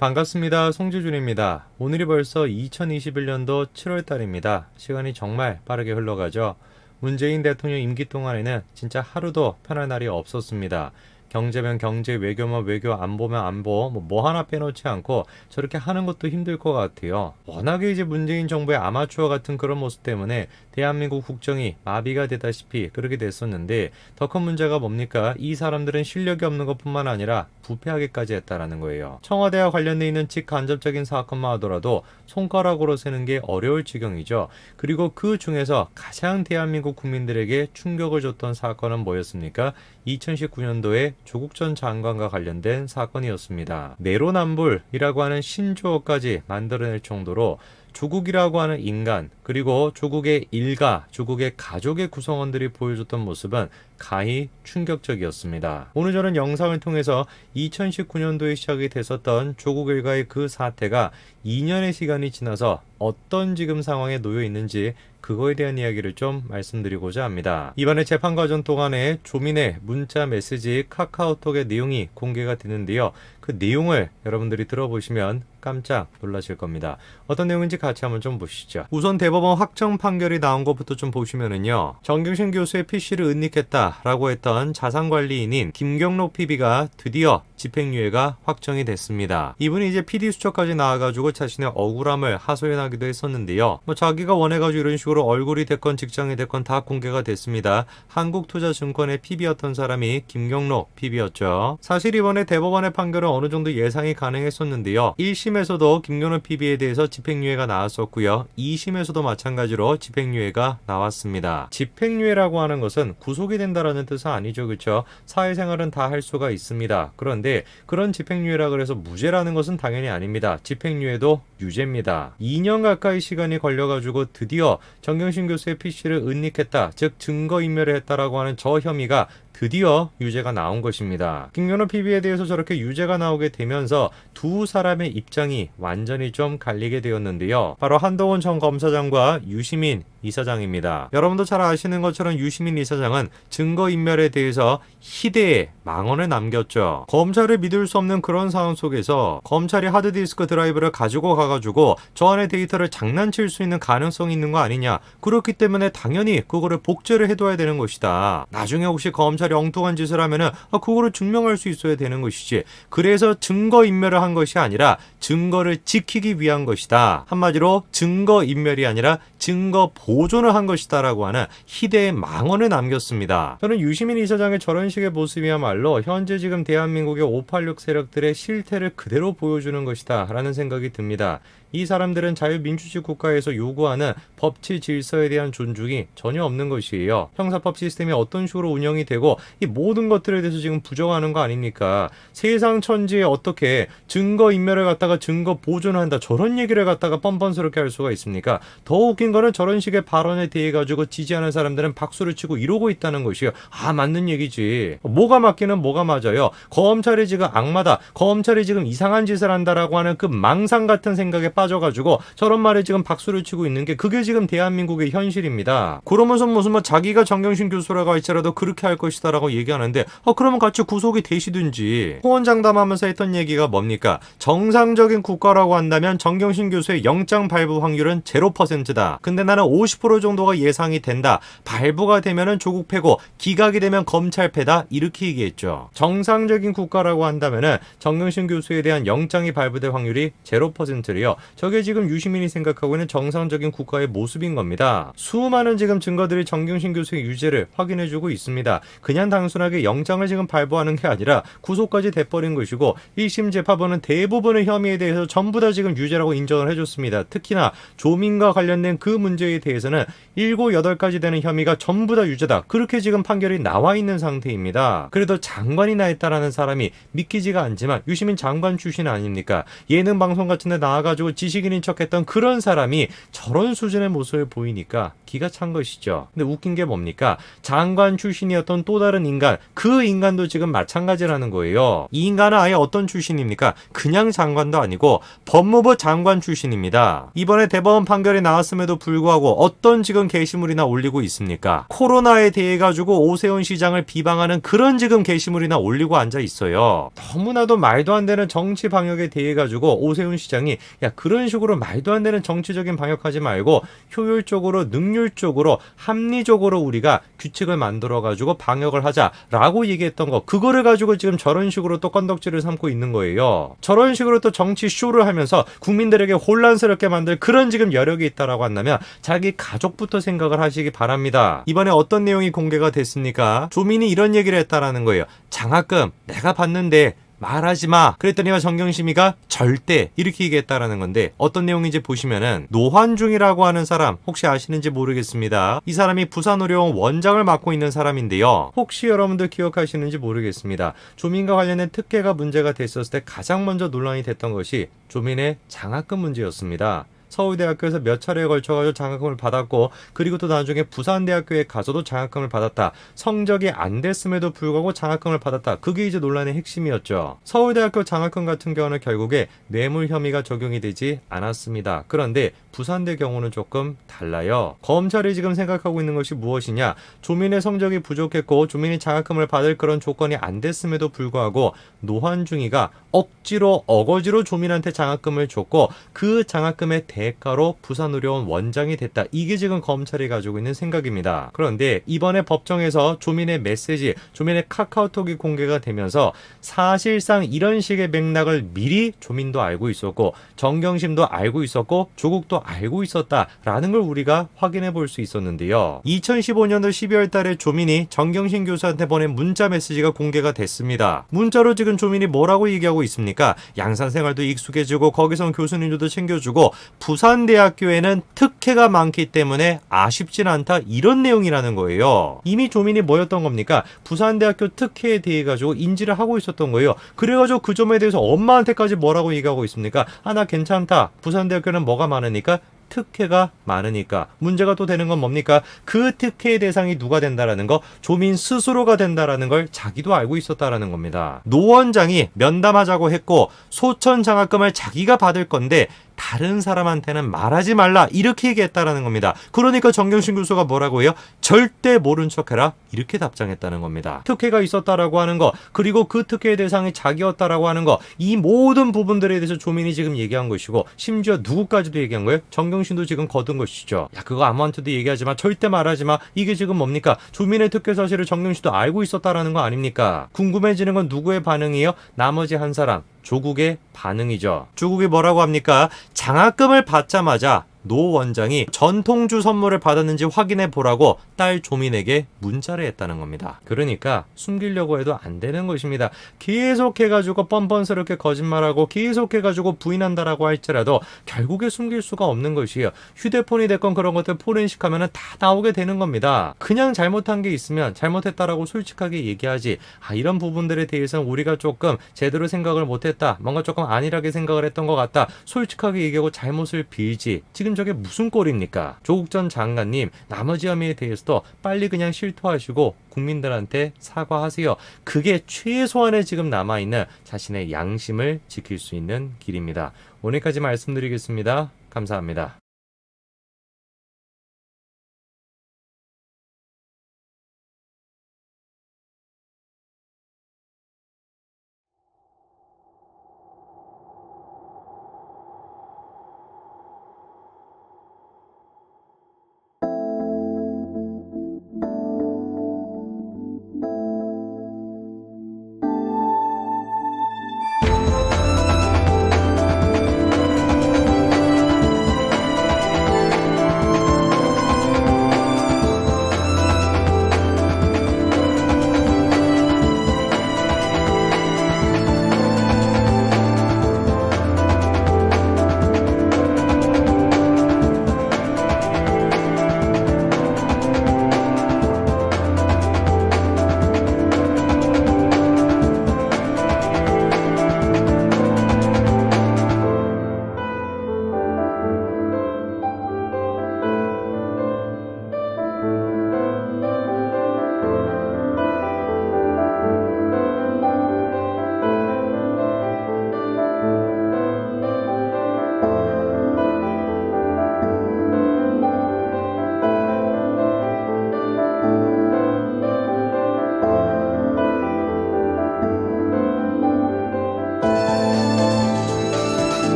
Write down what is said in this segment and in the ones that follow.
반갑습니다. 송지준입니다. 오늘이 벌써 2021년도 7월달입니다. 시간이 정말 빠르게 흘러가죠. 문재인 대통령 임기 동안에는 진짜 하루도 편할 날이 없었습니다. 경제면 경제, 외교면 외교, 안보면 안보, 뭐 하나 빼놓지 않고 저렇게 하는 것도 힘들 것 같아요. 워낙에 이제 문재인 정부의 아마추어 같은 그런 모습 때문에 대한민국 국정이 마비가 되다시피 그렇게 됐었는데, 더 큰 문제가 뭡니까? 이 사람들은 실력이 없는 것뿐만 아니라 부패하기까지 했다라는 거예요. 청와대와 관련돼 있는 직간접적인 사건만 하더라도 손가락으로 세는 게 어려울 지경이죠. 그리고 그 중에서 가장 대한민국 국민들에게 충격을 줬던 사건은 뭐였습니까? 2019년도에 조국 전 장관과 관련된 사건이었습니다. 내로남불이라고 하는 신조어까지 만들어낼 정도로 조국이라고 하는 인간, 그리고 조국의 일가, 조국의 가족의 구성원들이 보여줬던 모습은 가히 충격적이었습니다. 오늘 저는 영상을 통해서 2019년도에 시작이 됐었던 조국 일가의 그 사태가 2년의 시간이 지나서 어떤 지금 상황에 놓여 있는지 그거에 대한 이야기를 좀 말씀드리고자 합니다. 이번에 재판 과정 동안에 조민의 문자 메시지 카카오톡의 내용이 공개가 되는데요. 그 내용을 여러분들이 들어보시면 깜짝 놀라실 겁니다. 어떤 내용인지 같이 한번 좀 보시죠. 우선 대법원 확정 판결이 나온 것부터 좀 보시면은요. 정경심 교수의 PC를 은닉했다라고 했던 자산관리인인 김경록 PB가 드디어 집행유예가 확정이 됐습니다. 이분이 이제 PD 수첩까지 나와가지고 자신의 억울함을 하소연하기도 했었는데요. 자기가 원해가지고 이런 식으로 얼굴이 됐건 직장이 됐건 다 공개가 됐습니다. 한국투자증권의 PB였던 사람이 김경록 PB였죠. 사실 이번에 대법원의 판결은 어느 정도 예상이 가능했었는데요. 1심에서도 김경록 PB에 대해서 집행유예가 나왔었고요. 2심에서도 마찬가지로 집행유예가 나왔습니다. 집행유예라고 하는 것은 구속이 된다라는 뜻은 아니죠. 그렇죠? 사회생활은 다 할 수가 있습니다. 그런데 그런 집행유예라 그래서 무죄라는 것은 당연히 아닙니다. 집행유예도 유죄입니다. 2년 가까이 시간이 걸려가지고 드디어 정경심 교수의 PC를 은닉했다, 즉 증거인멸을 했다라고 하는 저 혐의가 드디어 유죄가 나온 것입니다. 김경록 PB에 대해서 저렇게 유죄가 나오게 되면서 두 사람의 입장이 완전히 좀 갈리게 되었는데요. 바로 한동훈 전 검사장과 유시민 이사장입니다. 여러분도 잘 아시는 것처럼 유시민 이사장은 증거인멸에 대해서 희대의 망언을 남겼죠. 검찰을 믿을 수 없는 그런 상황 속에서 검찰이 하드디스크 드라이브를 가지고 가가지고 저 안에 데이터를 장난칠 수 있는 가능성이 있는 거 아니냐. 그렇기 때문에 당연히 그거를 복제를 해둬야 되는 것이다. 나중에 혹시 검찰이 엉뚱한 짓을 하면은 그거를 증명할 수 있어야 되는 것이지. 그래서 증거인멸을 한 것이 아니라 증거를 지키기 위한 것이다. 한마디로 증거인멸이 아니라 증거 보존을 한 것이다 라고 하는 희대의 망언을 남겼습니다. 저는 유시민 이사장의 저런 식의 모습이야말로 현재 지금 대한민국의 586 세력들의 실태를 그대로 보여주는 것이다 라는 생각이 듭니다. 이 사람들은 자유민주주의 국가에서 요구하는 법치 질서에 대한 존중이 전혀 없는 것이에요. 형사법 시스템이 어떤 식으로 운영이 되고 이 모든 것들에 대해서 지금 부정하는 거 아닙니까? 세상 천지에 어떻게 증거인멸을 갖다가 증거 보존을 한다, 저런 얘기를 갖다가 뻔뻔스럽게 할 수가 있습니까? 더 웃긴 거는 저런 식의 발언에 대해 가지고 지지하는 사람들은 박수를 치고 이러고 있다는 것이에요. 맞는 얘기지. 뭐가 맞기는 뭐가 맞아요. 검찰이 지금 악마다, 검찰이 지금 이상한 짓을 한다라고 하는 그 망상 같은 생각에 빠져가지고 저런 말에 지금 박수를 치고 있는 게, 그게 지금 대한민국의 현실입니다. 그러면서 무슨 자기가 정경심 교수라고 할지라도 그렇게 할 것이다 라고 얘기하는데 그러면 같이 구속이 되시든지. 호언장담하면서 했던 얘기가 뭡니까? 정상적인 국가라고 한다면 정경심 교수의 영장 발부 확률은 0%다. 근데 나는 50% 정도가 예상이 된다. 발부가 되면은 조국 패고 기각이 되면 검찰 패다. 이렇게 얘기했죠. 정상적인 국가라고 한다면은 정경심 교수에 대한 영장이 발부될 확률이 0%래요. 저게 지금 유시민이 생각하고 있는 정상적인 국가의 모습인 겁니다. 수많은 지금 증거들이 정경심 교수의 유죄를 확인해주고 있습니다. 그냥 단순하게 영장을 지금 발부하는 게 아니라 구속까지 돼버린 것이고, 1심 재판부는 대부분의 혐의에 대해서 전부 다 지금 유죄라고 인정을 해줬습니다. 특히나 조민과 관련된 그 문제에 대해서는 7, 8가지 되는 혐의가 전부 다 유죄다. 그렇게 지금 판결이 나와 있는 상태입니다. 그래도 장관이나 했다라는 사람이 믿기지가 않지만 유시민 장관 출신 아닙니까? 예능 방송 같은 데 나와가지고 지식인인 척했던 그런 사람이 저런 수준의 모습을 보이니까 기가 찬 것이죠. 근데 웃긴 게 뭡니까? 장관 출신이었던 또 다른 인간, 그 인간도 지금 마찬가지라는 거예요. 이 인간은 아예 어떤 출신입니까? 그냥 장관도 아니고 법무부 장관 출신입니다. 이번에 대법원 판결이 나왔음에도 불구하고 어떤 지금 게시물이나 올리고 있습니까? 코로나에 대해 가지고 오세훈 시장을 비방하는 그런 지금 게시물이나 올리고 앉아 있어요. 너무나도 말도 안 되는 정치 방역에 대해 가지고 오세훈 시장이 야, 그런 식으로 말도 안 되는 정치적인 방역하지 말고 효율적으로, 능률적으로, 합리적으로 우리가 규칙을 만들어 가지고 방역을 하자라고 얘기했던 거, 그거를 가지고 지금 저런 식으로 또 건덕지를 삼고 있는 거예요. 저런 식으로 또 정치 쇼를 하면서 국민들에게 혼란스럽게 만들 그런 지금 여력이 있다라고 한다면 자기 가족부터 생각을 하시기 바랍니다. 이번에 어떤 내용이 공개가 됐습니까? 조민이 이런 얘기를 했다라는 거예요. 장학금 내가 받는데 말하지 마. 그랬더니요, 정경심이가 절대 이렇게 얘기했다라는 건데 어떤 내용인지 보시면은 노환중이라고 하는 사람 혹시 아시는지 모르겠습니다. 이 사람이 부산의료원 원장을 맡고 있는 사람인데요. 혹시 여러분들 기억하시는지 모르겠습니다. 조민과 관련된 특혜가 문제가 됐었을 때 가장 먼저 논란이 됐던 것이 조민의 장학금 문제였습니다. 서울대학교에서 몇 차례에 걸쳐가지고 장학금을 받았고, 그리고 또 나중에 부산대학교에 가서도 장학금을 받았다. 성적이 안 됐음에도 불구하고 장학금을 받았다. 그게 이제 논란의 핵심이었죠. 서울대학교 장학금 같은 경우는 결국에 뇌물 혐의가 적용이 되지 않았습니다. 그런데 부산대 경우는 조금 달라요. 검찰이 지금 생각하고 있는 것이 무엇이냐? 조민의 성적이 부족했고 조민이 장학금을 받을 그런 조건이 안 됐음에도 불구하고 노환중이가 억지로 어거지로 조민한테 장학금을 줬고 그 장학금의 대가로 부산의료원 원장이 됐다. 이게 지금 검찰이 가지고 있는 생각입니다. 그런데 이번에 법정에서 조민의 메시지, 조민의 카카오톡이 공개가 되면서 사실상 이런 식의 맥락을 미리 조민도 알고 있었고 정경심도 알고 있었고 조국도 알고 있었다라는 걸 우리가 확인해 볼 수 있었는데요. 2015년도 12월 달에 조민이 정경심 교수한테 보낸 문자 메시지가 공개가 됐습니다. 문자로 지금 조민이 뭐라고 얘기하고 있습니까? 양산생활도 익숙해지고 거기선 교수님들도 챙겨주고 부산대학교에는 특혜가 많기 때문에 아쉽진 않다, 이런 내용이라는 거예요. 이미 조민이 뭐였던 겁니까? 부산대학교 특혜에 대해 가지고 인지를 하고 있었던 거예요. 그래가지고 그 점에 대해서 엄마한테까지 뭐라고 얘기하고 있습니까? 아, 나 괜찮다. 부산대학교는 뭐가 많으니까? 특혜가 많으니까. 문제가 또 되는 건 뭡니까? 그 특혜의 대상이 누가 된다라는 거, 조민 스스로가 된다라는 걸 자기도 알고 있었다라는 겁니다. 노 원장이 면담하자고 했고 소천 장학금을 자기가 받을 건데 다른 사람한테는 말하지 말라, 이렇게 얘기했다라는 겁니다. 그러니까 정경심 교수가 뭐라고 해요? 절대 모른 척해라, 이렇게 답장했다는 겁니다. 특혜가 있었다라고 하는 거, 그리고 그 특혜의 대상이 자기였다라고 하는 거, 이 모든 부분들에 대해서 조민이 지금 얘기한 것이고 심지어 누구까지도 얘기한 거예요? 정경심도 지금 거둔 것이죠. 야, 그거 아무한테도 얘기하지 마, 절대 말하지 마. 이게 지금 뭡니까? 조민의 특혜 사실을 정경심도 알고 있었다라는 거 아닙니까? 궁금해지는 건 누구의 반응이에요? 나머지 한 사람, 조국의 반응이죠. 조국이 뭐라고 합니까? 장학금을 받자마자 노 원장이 전통주 선물을 받았는지 확인해 보라고 딸 조민에게 문자를 했다는 겁니다. 그러니까 숨기려고 해도 안 되는 것입니다. 계속해가지고 뻔뻔스럽게 거짓말하고 계속해가지고 부인한다라고 할지라도 결국에 숨길 수가 없는 것이에요. 휴대폰이 됐건 그런 것들 포렌식하면 다 나오게 되는 겁니다. 그냥 잘못한 게 있으면 잘못했다라고 솔직하게 얘기하지, 아, 이런 부분들에 대해서는 우리가 조금 제대로 생각을 못했다, 뭔가 조금 안일하게 생각을 했던 것 같다, 솔직하게 얘기하고 잘못을 빌지. 지금 저게 무슨 꼴입니까? 조국 전 장관님, 나머지 혐의에 대해서도 빨리 그냥 실토하시고 국민들한테 사과하세요. 그게 최소한의 지금 남아있는 자신의 양심을 지킬 수 있는 길입니다. 오늘까지 말씀드리겠습니다. 감사합니다.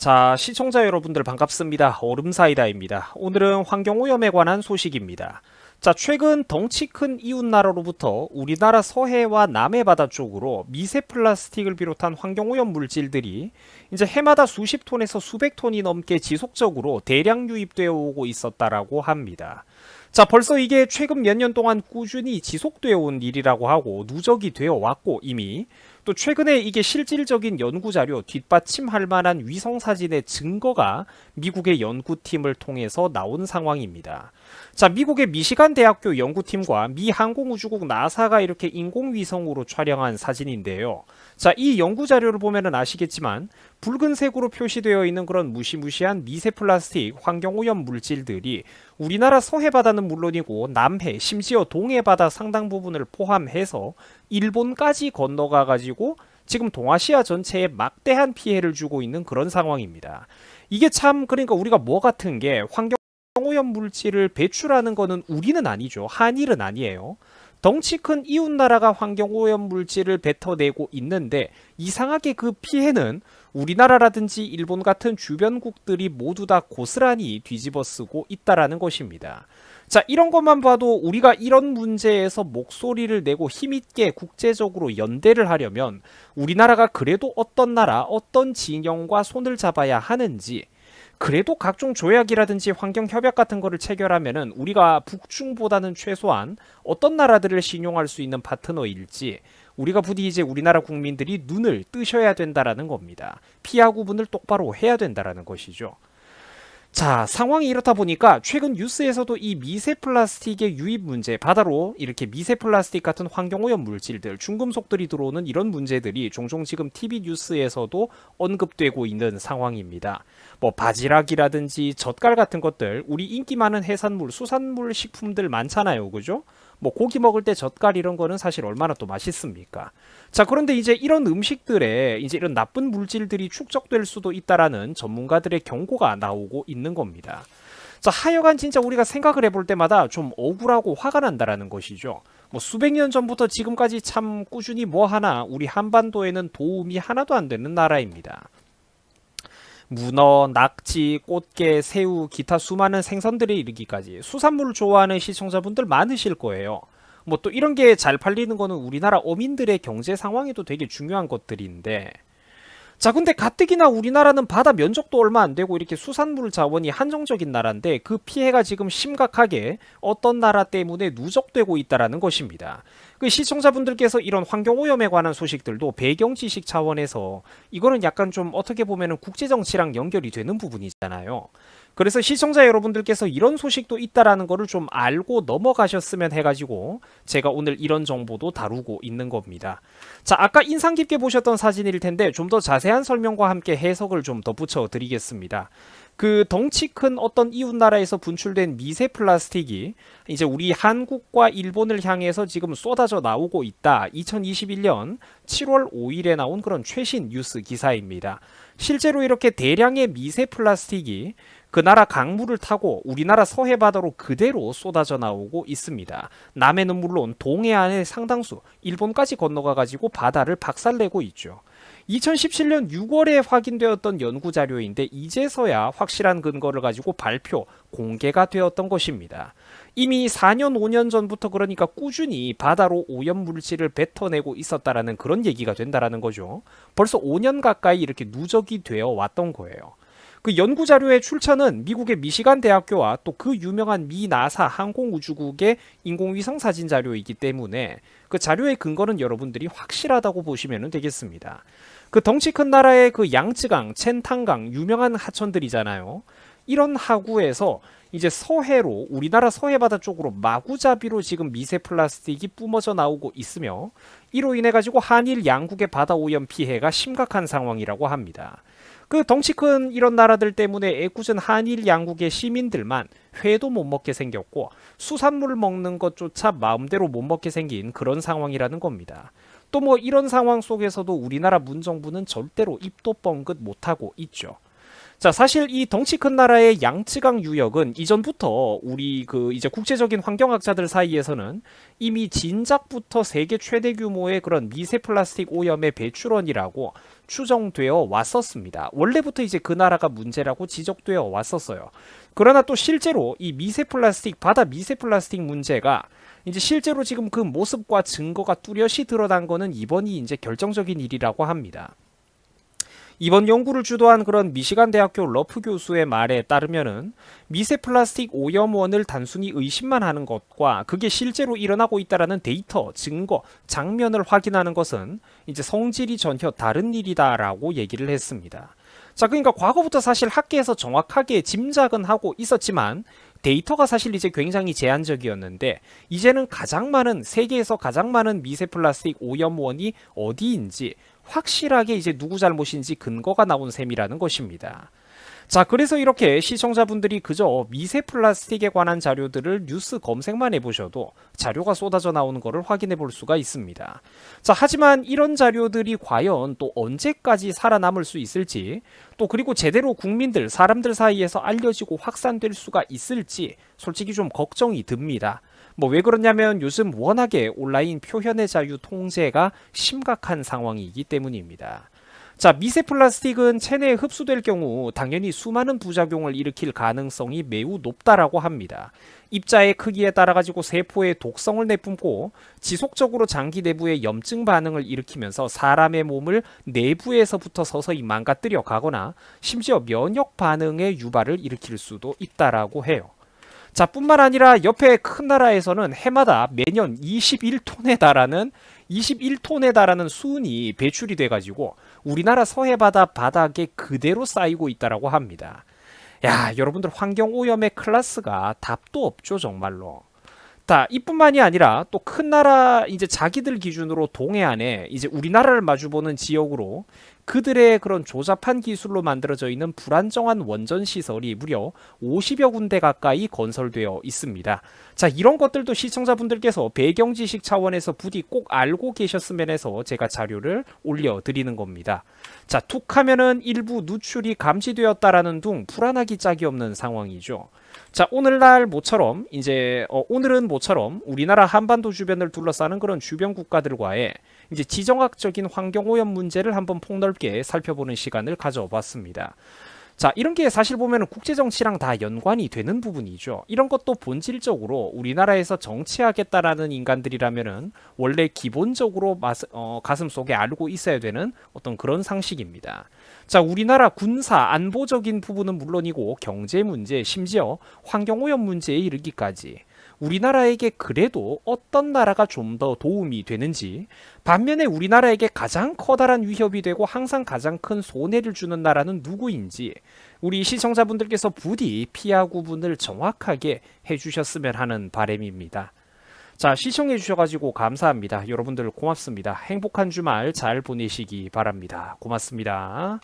자, 시청자 여러분들 반갑습니다. 얼음사이다입니다. 오늘은 환경오염에 관한 소식입니다. 자, 최근 덩치 큰 이웃나라로부터 우리나라 서해와 남해 바다 쪽으로 미세 플라스틱을 비롯한 환경오염 물질들이 이제 해마다 수십 톤에서 수백 톤이 넘게 지속적으로 대량 유입되어 오고 있었다라고 합니다. 자, 벌써 이게 최근 몇 년 동안 꾸준히 지속되어 온 일이라고 하고 누적이 되어 왔고 이미 또 최근에 이게 실질적인 연구자료 뒷받침할 만한 위성사진의 증거가 미국의 연구팀을 통해서 나온 상황입니다. 자, 미국의 미시간 대학교 연구팀과 미 항공우주국 나사가 이렇게 인공위성으로 촬영한 사진인데요. 자, 이 연구자료를 보면은 아시겠지만 붉은색으로 표시되어 있는 그런 무시무시한 미세 플라스틱 환경오염 물질들이 우리나라 서해바다는 물론이고 남해 심지어 동해바다 상당 부분을 포함해서 일본까지 건너가 가지고 지금 동아시아 전체에 막대한 피해를 주고 있는 그런 상황입니다. 이게 참 그러니까 우리가 뭐 같은 게 환경오염 물질을 배출하는 거는 우리는 아니죠. 한일은 아니에요. 덩치 큰 이웃나라가 환경오염 물질을 뱉어내고 있는데 이상하게 그 피해는 우리나라라든지 일본 같은 주변국들이 모두 다 고스란히 뒤집어쓰고 있다라는 것입니다. 자, 이런 것만 봐도 우리가 이런 문제에서 목소리를 내고 힘있게 국제적으로 연대를 하려면 우리나라가 그래도 어떤 나라, 어떤 진영과 손을 잡아야 하는지, 그래도 각종 조약이라든지 환경협약 같은 거를 체결하면은 우리가 북중보다는 최소한 어떤 나라들을 신용할 수 있는 파트너일지 우리가 부디 이제 우리나라 국민들이 눈을 뜨셔야 된다라는 겁니다. 피하 구분을 똑바로 해야 된다라는 것이죠. 자, 상황이 이렇다 보니까 최근 뉴스에서도 이 미세 플라스틱의 유입 문제, 바다로 이렇게 미세 플라스틱 같은 환경오염 물질들, 중금속들이 들어오는 이런 문제들이 종종 지금 TV 뉴스에서도 언급되고 있는 상황입니다. 뭐 바지락이라든지 젓갈 같은 것들, 우리 인기 많은 해산물, 수산물 식품들 많잖아요. 그죠? 뭐 고기 먹을 때 젓갈 이런 거는 사실 얼마나 또 맛있습니까? 자, 그런데 이제 이런 음식들에 이제 이런 나쁜 물질들이 축적될 수도 있다라는 전문가들의 경고가 나오고 있는 겁니다. 자, 하여간 진짜 우리가 생각을 해볼 때마다 좀 억울하고 화가 난다라는 것이죠. 뭐 수백 년 전부터 지금까지 참 꾸준히 뭐 하나 우리 한반도에는 도움이 하나도 안 되는 나라입니다. 문어, 낙지, 꽃게, 새우, 기타 수많은 생선들에 이르기까지 수산물을 좋아하는 시청자분들 많으실 거예요. 뭐 또 이런 게 잘 팔리는 거는 우리나라 어민들의 경제 상황에도 되게 중요한 것들인데, 자, 근데 가뜩이나 우리나라는 바다 면적도 얼마 안 되고 이렇게 수산물 자원이 한정적인 나라인데 그 피해가 지금 심각하게 어떤 나라 때문에 누적되고 있다라는 것입니다. 그 시청자분들께서 이런 환경오염에 관한 소식들도 배경 지식 차원에서 이거는 약간 좀 어떻게 보면은 국제정치랑 연결이 되는 부분이잖아요. 그래서 시청자 여러분들께서 이런 소식도 있다라는 거를 좀 알고 넘어가셨으면 해가지고 제가 오늘 이런 정보도 다루고 있는 겁니다. 자, 아까 인상 깊게 보셨던 사진일 텐데 좀 더 자세한 설명과 함께 해석을 좀 덧붙여 드리겠습니다. 그 덩치 큰 어떤 이웃 나라에서 분출된 미세 플라스틱이 이제 우리 한국과 일본을 향해서 지금 쏟아져 나오고 있다. 2021년 7월 5일에 나온 그런 최신 뉴스 기사입니다. 실제로 이렇게 대량의 미세 플라스틱이 그 나라 강물을 타고 우리나라 서해바다로 그대로 쏟아져 나오고 있습니다. 남해는 물론 동해안의 상당수, 일본까지 건너가 가지고 바다를 박살내고 있죠. 2017년 6월에 확인되었던 연구자료인데 이제서야 확실한 근거를 가지고 발표, 공개가 되었던 것입니다. 이미 4년, 5년 전부터 그러니까 꾸준히 바다로 오염물질을 뱉어내고 있었다라는 그런 얘기가 된다라는 거죠. 벌써 5년 가까이 이렇게 누적이 되어 왔던 거예요. 그 연구자료의 출처는 미국의 미시간 대학교와 또 그 유명한 미 나사 항공우주국의 인공위성 사진 자료이기 때문에 그 자료의 근거는 여러분들이 확실하다고 보시면 되겠습니다. 그 덩치 큰 나라의 그 양쯔강, 첸탕강 유명한 하천들이잖아요. 이런 하구에서 이제 서해로 우리나라 서해바다 쪽으로 마구잡이로 지금 미세 플라스틱이 뿜어져 나오고 있으며 이로 인해 가지고 한일 양국의 바다 오염 피해가 심각한 상황이라고 합니다. 그 덩치 큰 이런 나라들 때문에 애꿎은 한일 양국의 시민들만 회도 못 먹게 생겼고 수산물 먹는 것조차 마음대로 못 먹게 생긴 그런 상황이라는 겁니다. 또 뭐 이런 상황 속에서도 우리나라 문정부는 절대로 입도 뻥긋 못하고 있죠. 자, 사실 이 덩치 큰 나라의 양쯔강 유역은 이전부터 우리 이제 국제적인 환경학자들 사이에서는 이미 진작부터 세계 최대 규모의 그런 미세 플라스틱 오염의 배출원이라고 추정되어 왔었습니다. 원래부터 이제 그 나라가 문제라고 지적되어 왔었어요. 그러나 또 실제로 이 미세 플라스틱, 바다 미세 플라스틱 문제가 이제 실제로 지금 그 모습과 증거가 뚜렷이 드러난 거는 이번이 이제 결정적인 일이라고 합니다. 이번 연구를 주도한 그런 미시간 대학교 러프 교수의 말에 따르면은 미세 플라스틱 오염원을 단순히 의심만 하는 것과 그게 실제로 일어나고 있다라는 데이터, 증거, 장면을 확인하는 것은 이제 성질이 전혀 다른 일이다라고 얘기를 했습니다. 자, 그러니까 과거부터 사실 학계에서 정확하게 짐작은 하고 있었지만 데이터가 사실 이제 굉장히 제한적이었는데 이제는 세계에서 가장 많은 미세 플라스틱 오염원이 어디인지 확실하게 이제 누구 잘못인지 근거가 나온 셈이라는 것입니다. 자, 그래서 이렇게 시청자분들이 그저 미세 플라스틱에 관한 자료들을 뉴스 검색만 해보셔도 자료가 쏟아져 나오는 것을 확인해 볼 수가 있습니다. 자, 하지만 이런 자료들이 과연 또 언제까지 살아남을 수 있을지, 또 그리고 제대로 사람들 사이에서 알려지고 확산될 수가 있을지 솔직히 좀 걱정이 듭니다. 왜 그러냐면 요즘 워낙에 온라인 표현의 자유 통제가 심각한 상황이기 때문입니다. 자, 미세 플라스틱은 체내에 흡수될 경우 당연히 수많은 부작용을 일으킬 가능성이 매우 높다라고 합니다. 입자의 크기에 따라 가지고 세포에 독성을 내뿜고 지속적으로 장기 내부에 염증 반응을 일으키면서 사람의 몸을 내부에서부터 서서히 망가뜨려 가거나 심지어 면역 반응의 유발을 일으킬 수도 있다라고 해요. 자, 뿐만 아니라 옆에 큰 나라에서는 해마다 매년 21톤에 달하는 수은이 배출이 돼가지고 우리나라 서해바다 바닥에 그대로 쌓이고 있다라고 합니다. 야, 여러분들 환경오염의 클래스가 답도 없죠, 정말로. 자, 이뿐만이 아니라 또 큰 나라 이제 자기들 기준으로 동해안에 이제 우리나라를 마주보는 지역으로 그들의 그런 조잡한 기술로 만들어져 있는 불안정한 원전 시설이 무려 50여 군데 가까이 건설되어 있습니다. 자, 이런 것들도 시청자분들께서 배경 지식 차원에서 부디 꼭 알고 계셨으면 해서 제가 자료를 올려드리는 겁니다. 자, 툭 하면은 일부 누출이 감지되었다라는 둥 불안하기 짝이 없는 상황이죠. 자, 오늘은 모처럼 우리나라 한반도 주변을 둘러싸는 그런 주변 국가들과의 이제 지정학적인 환경오염 문제를 한번 폭넓게 살펴보는 시간을 가져봤습니다. 자, 이런 게 사실 보면 국제정치랑 다 연관이 되는 부분이죠. 이런 것도 본질적으로 우리나라에서 정치하겠다라는 인간들이라면은 원래 기본적으로 가슴속에 알고 있어야 되는 어떤 그런 상식입니다. 자, 우리나라 군사 안보적인 부분은 물론이고 경제 문제, 심지어 환경오염 문제에 이르기까지 우리나라에게 그래도 어떤 나라가 좀 더 도움이 되는지, 반면에 우리나라에게 가장 커다란 위협이 되고 항상 가장 큰 손해를 주는 나라는 누구인지 우리 시청자분들께서 부디 피하 구분을 정확하게 해주셨으면 하는 바람입니다. 자, 시청해 주셔가지고 감사합니다. 여러분들 고맙습니다. 행복한 주말 잘 보내시기 바랍니다. 고맙습니다.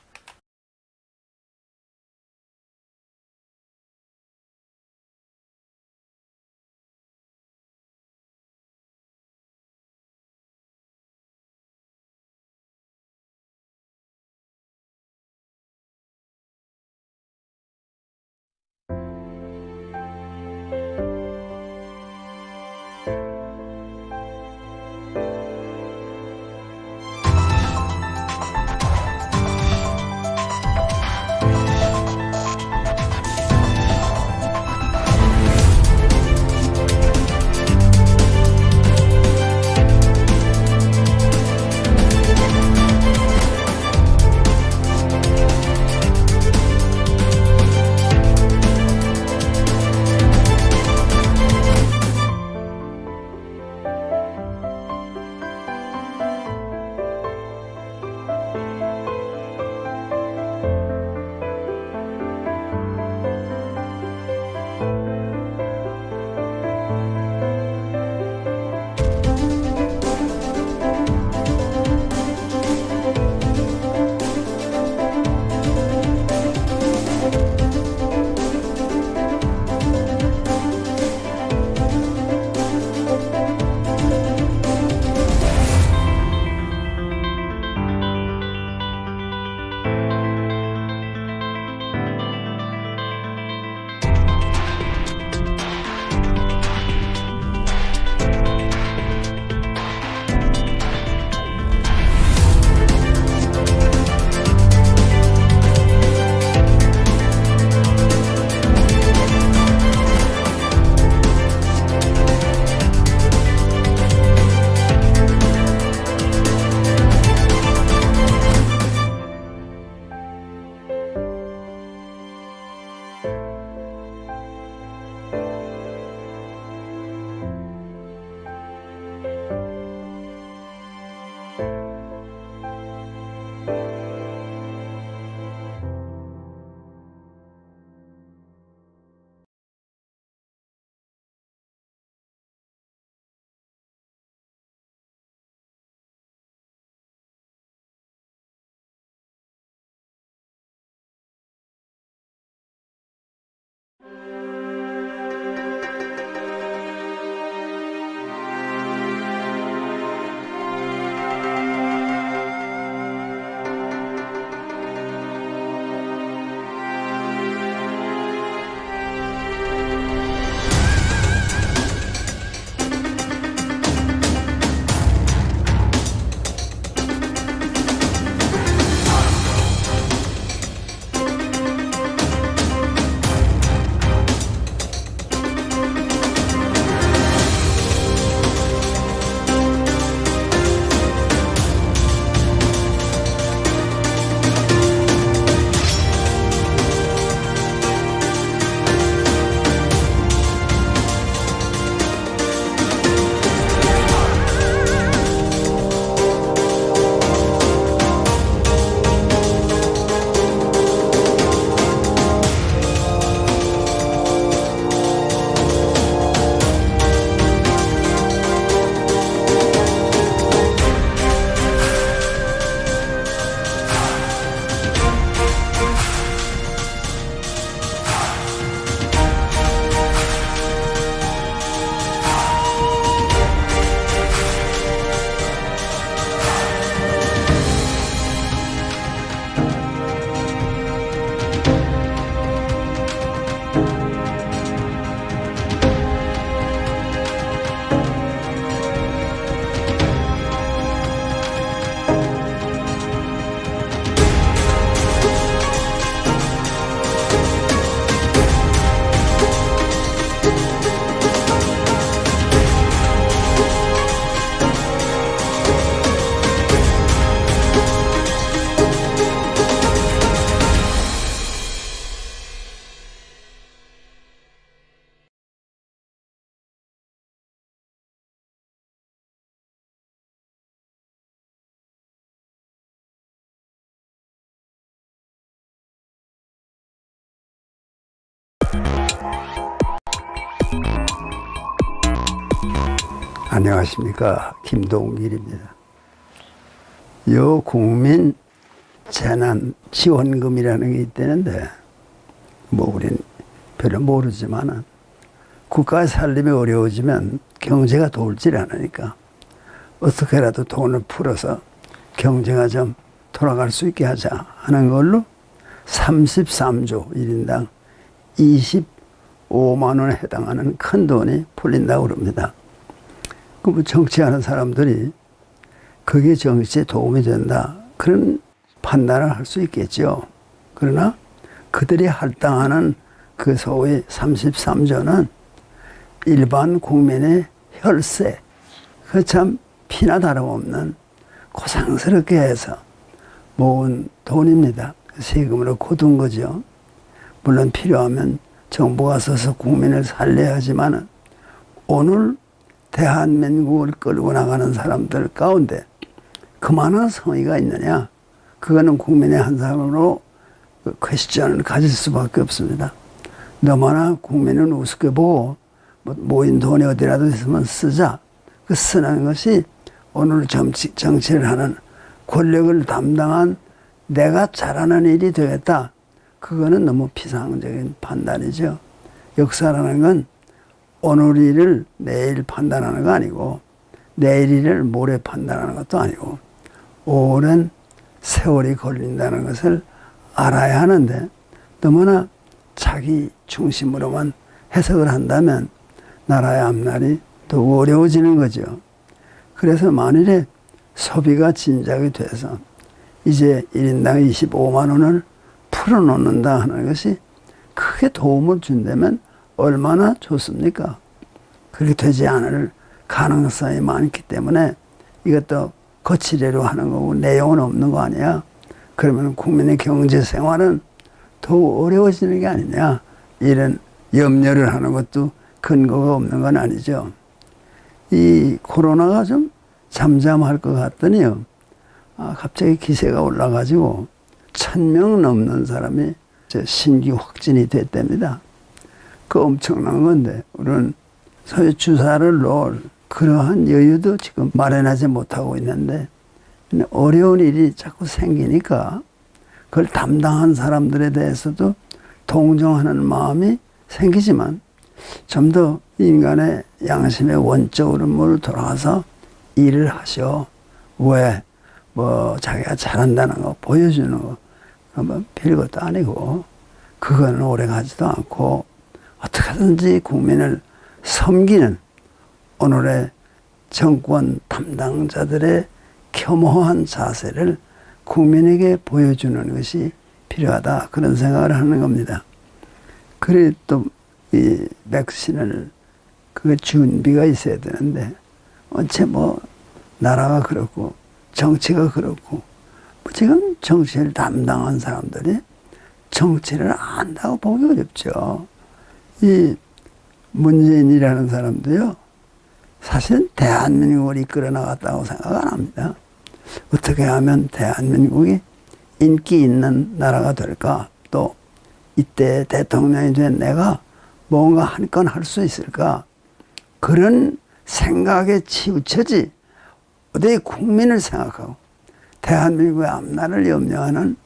안녕하십니까. 김동길입니다. 요 국민 재난 지원금이라는 게 있다는데 뭐 우린 별로 모르지만은 국가의 살림이 어려워지면 경제가 돌질 않으니까 어떻게라도 돈을 풀어서 경제가 좀 돌아갈 수 있게 하자 하는 걸로 33조 1인당 25만 원에 해당하는 큰 돈이 풀린다고 그럽니다. 그 정치하는 사람들이 그게 정치에 도움이 된다 그런 판단을 할 수 있겠죠. 그러나 그들이 할당하는 그 소위 33조는 일반 국민의 혈세, 그 참 피나 다름없는 고상스럽게 해서 모은 돈입니다. 세금으로 거둔 거죠. 물론 필요하면 정부가 써서 국민을 살려야 하지만 오늘 대한민국을 끌고 나가는 사람들 가운데 그만한 성의가 있느냐, 그거는 국민의 한 사람으로 퀘스천을 가질 수밖에 없습니다. 너무나 국민은 우습게 보고 모인 돈이 어디라도 있으면 쓰자, 그 쓰는 것이 오늘 정치를 하는 권력을 담당한 내가 잘하는 일이 되겠다, 그거는 너무 피상적인 판단이죠. 역사라는 건 오늘 일을 내일 판단하는 거 아니고 내일 일을 모레 판단하는 것도 아니고 오랜 세월이 걸린다는 것을 알아야 하는데 너무나 자기 중심으로만 해석을 한다면 나라의 앞날이 더 어려워지는 거죠. 그래서 만일에 소비가 진작이 돼서 이제 1인당 25만 원을 풀어놓는다 하는 것이 크게 도움을 준다면 얼마나 좋습니까? 그렇게 되지 않을 가능성이 많기 때문에 이것도 거치대로 하는 거고 내용은 없는 거 아니야? 그러면 국민의 경제 생활은 더욱 어려워지는 게 아니냐, 이런 염려를 하는 것도 근거가 없는 건 아니죠. 이 코로나가 좀 잠잠할 것 같더니요, 갑자기 기세가 올라가지고 1,000명 넘는 사람이 신규 확진이 됐답니다. 그 엄청난 건데 우리는 소위 주사를 놓을 그러한 여유도 지금 마련하지 못하고 있는데 어려운 일이 자꾸 생기니까 그걸 담당한 사람들에 대해서도 동정하는 마음이 생기지만 좀 더 인간의 양심의 원적으로 뭘 돌아가서 일을 하셔. 왜? 뭐 자기가 잘한다는 거 보여주는 거 뭐 별것도 아니고 그거는 오래가지도 않고 어떻게든지 국민을 섬기는 오늘의 정권 담당자들의 겸허한 자세를 국민에게 보여주는 것이 필요하다, 그런 생각을 하는 겁니다. 그래 또 이 백신을 그 준비가 있어야 되는데 언제 뭐 나라가 그렇고 정치가 그렇고 뭐 지금 정치를 담당한 사람들이 정치를 안다고 보기 어렵죠. 이 문재인이라는 사람도요, 사실 대한민국을 이끌어 나갔다고 생각 안 합니다. 어떻게 하면 대한민국이 인기 있는 나라가 될까, 또 이때 대통령이 된 내가 뭔가 한 건 할 수 있을까, 그런 생각에 치우쳐지 어디 국민을 생각하고 대한민국의 앞날을 염려하는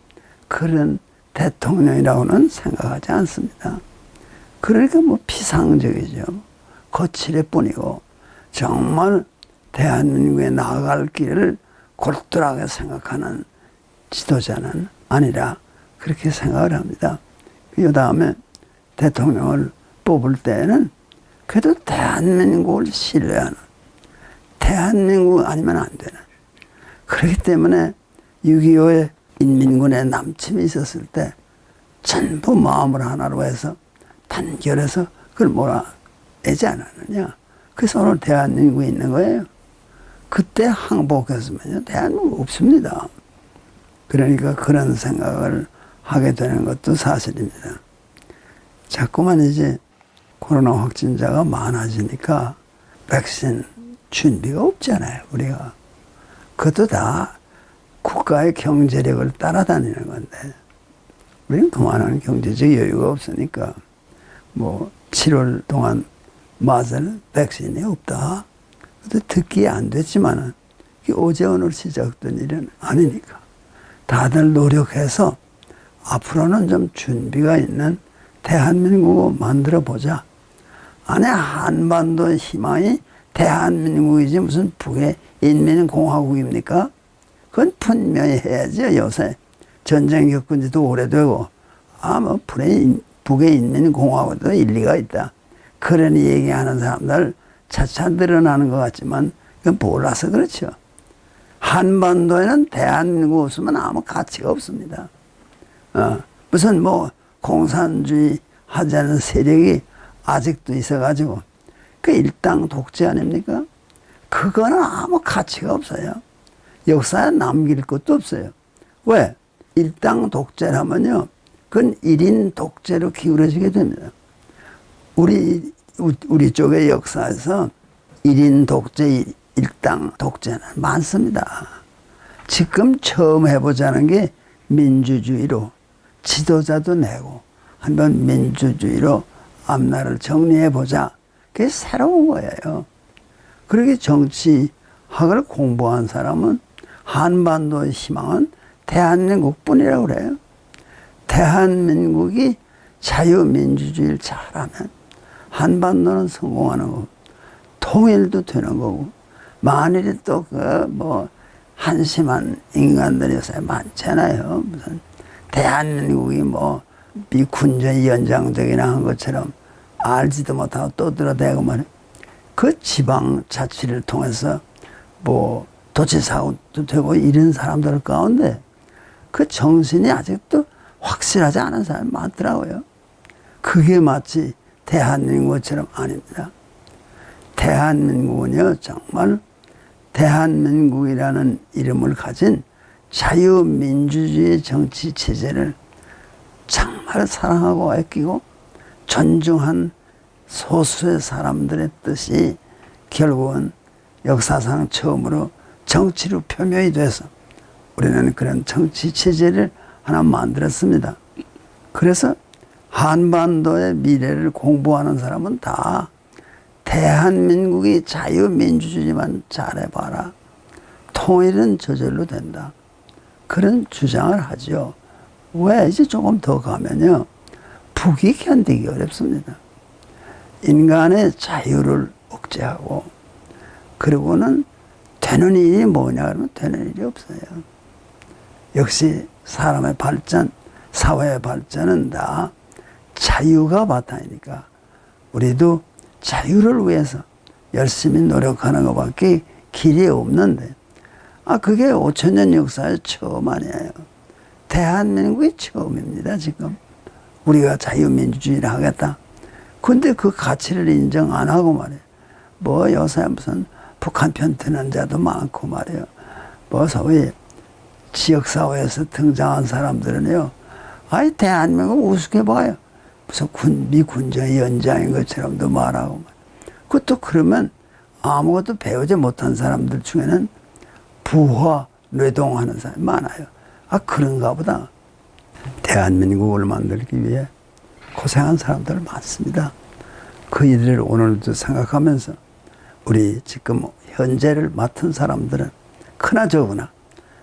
그런 대통령이라고는 생각하지 않습니다. 그러니까 뭐 피상적이죠. 거칠일 뿐이고 정말 대한민국에 나아갈 길을 골똘하게 생각하는 지도자는 아니라 그렇게 생각을 합니다. 그 다음에 대통령을 뽑을 때는 그래도 대한민국을 신뢰하는, 대한민국 아니면 안 되는, 그렇기 때문에 6.25에 인민군의 남침이 있었을 때 전부 마음을 하나로 해서 단결해서 그걸 몰아내지 않았느냐. 그래서 오늘 대한민국이 있는 거예요. 그때 항복했으면요 대한민국 없습니다. 그러니까 그런 생각을 하게 되는 것도 사실입니다. 자꾸만 이제 코로나 확진자가 많아지니까 백신 준비가 없잖아요, 우리가. 그것도 다 국가의 경제력을 따라다니는 건데 우리는 그만한 경제적 여유가 없으니까 뭐 7월 동안 맞을 백신이 없다, 듣기에 안 됐지만은 어제 오늘 시작된 일은 아니니까 다들 노력해서 앞으로는 좀 준비가 있는 대한민국을 만들어 보자. 아니 한반도의 희망이 대한민국이지 무슨 북의 인민공화국입니까? 그건 분명히 해야죠. 요새 전쟁 겪은 지도 오래되고 뭐 북의 인민공화국도 일리가 있다. 그런 얘기하는 사람들 차차 늘어나는 것 같지만 그건 몰라서 그렇죠. 한반도에는 대한민국 없으면 아무 가치가 없습니다. 무슨 뭐 공산주의 하자는 세력이 아직도 있어가지고 그 일당 독재 아닙니까? 그거는 아무 가치가 없어요. 역사에 남길 것도 없어요. 왜? 일당 독재라면요, 그건 1인 독재로 기울어지게 됩니다. 우리 쪽의 역사에서 1인 독재, 일당 독재는 많습니다. 지금 처음 해보자는 게 민주주의로 지도자도 내고 한번 민주주의로 앞날을 정리해보자. 그게 새로운 거예요. 그렇게 정치학을 공부한 사람은 한반도의 희망은 대한민국뿐이라고 그래요. 대한민국이 자유민주주의를 잘하면 한반도는 성공하는 거고 통일도 되는 거고 만일에 또 한심한 인간들이 요새 많잖아요. 무슨 대한민국이 미 군전 연장적이나 한 것처럼 알지도 못하고 떠들어대고 말이에요. 그 지방 자치를 통해서 도치사업도 되고 이런 사람들 가운데 그 정신이 아직도 확실하지 않은 사람이 많더라고요. 그게 마치 대한민국처럼 아닙니다. 대한민국은요, 정말 대한민국이라는 이름을 가진 자유민주주의 정치 체제를 정말 사랑하고 아끼고 존중한 소수의 사람들의 뜻이 결국은 역사상 처음으로 정치로 표명이 돼서 우리는 그런 정치 체제를 하나 만들었습니다. 그래서 한반도의 미래를 공부하는 사람은 다 대한민국이 자유민주주의만 잘해봐라. 통일은 저절로 된다. 그런 주장을 하죠. 왜? 이제 조금 더 가면요, 북이 견디기 어렵습니다. 인간의 자유를 억제하고 그리고는 되는 일이 뭐냐 그러면 되는 일이 없어요. 역시 사람의 발전, 사회의 발전은 다 자유가 바탕이니까 우리도 자유를 위해서 열심히 노력하는 것밖에 길이 없는데 그게 5천년 역사의 처음 아니에요. 대한민국이 처음입니다. 지금 우리가 자유민주주의를 하겠다. 근데 그 가치를 인정 안 하고 말이에요. 요새 무슨 북한 편 드는 자도 많고 말이에요. 소위 지역사회에서 등장한 사람들은요, 대한민국 우습게 봐요. 무슨 미 군정의 연장인 것처럼도 말하고. 그것도 그러면 아무것도 배우지 못한 사람들 중에는 부화, 뇌동하는 사람이 많아요. 그런가 보다. 대한민국을 만들기 위해 고생한 사람들 많습니다. 그 일을 오늘도 생각하면서 우리 지금 현재를 맡은 사람들은 크나 적으나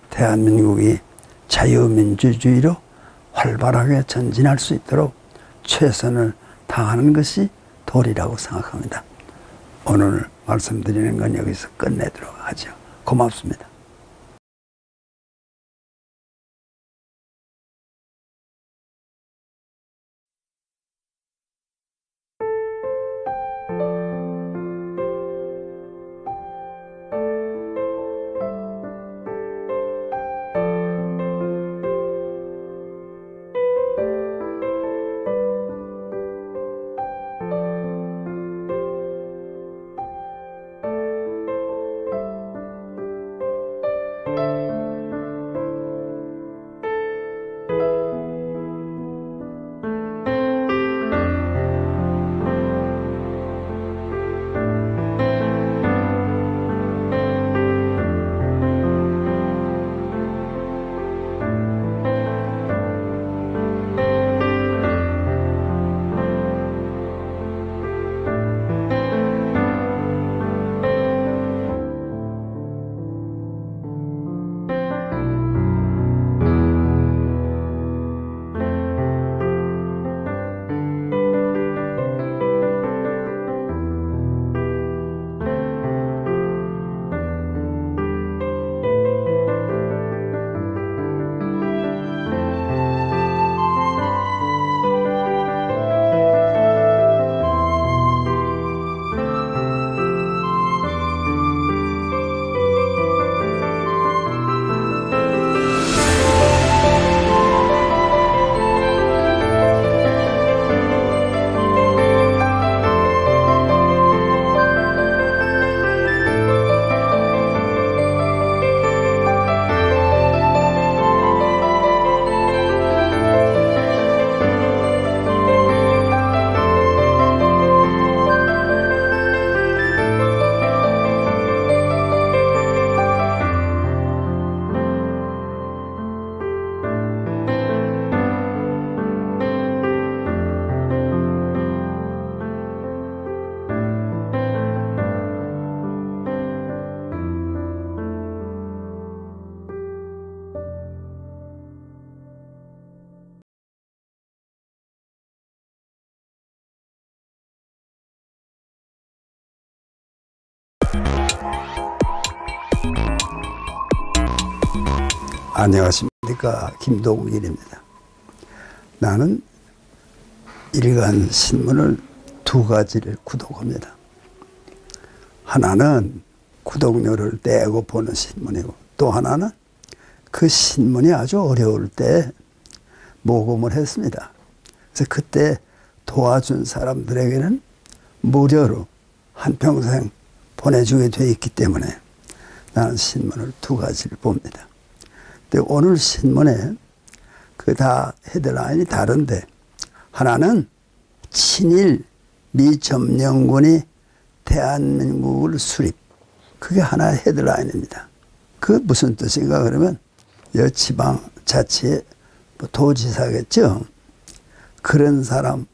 대한민국이 자유민주주의로 활발하게 전진할 수 있도록 최선을 다하는 것이 도리라고 생각합니다. 오늘 말씀드리는 건 여기서 끝내도록 하죠. 고맙습니다. 안녕하십니까, 김동길입니다. 나는 일간 신문을 두 가지를 구독합니다. 하나는 구독료를 떼고 보는 신문이고, 또 하나는 그 신문이 아주 어려울 때 모금을 했습니다. 그래서 그때 도와준 사람들에게는 무료로 한평생 보내주게 돼 있기 때문에 나는 신문을 두 가지를 봅니다. 근데 오늘 신문에 그 다 헤드라인이 다른데, 하나는 친일 미점령군이 대한민국을 수립, 그게 하나의 헤드라인입니다. 그 무슨 뜻인가 그러면 여지방자치의 도지사겠죠. 그런 사람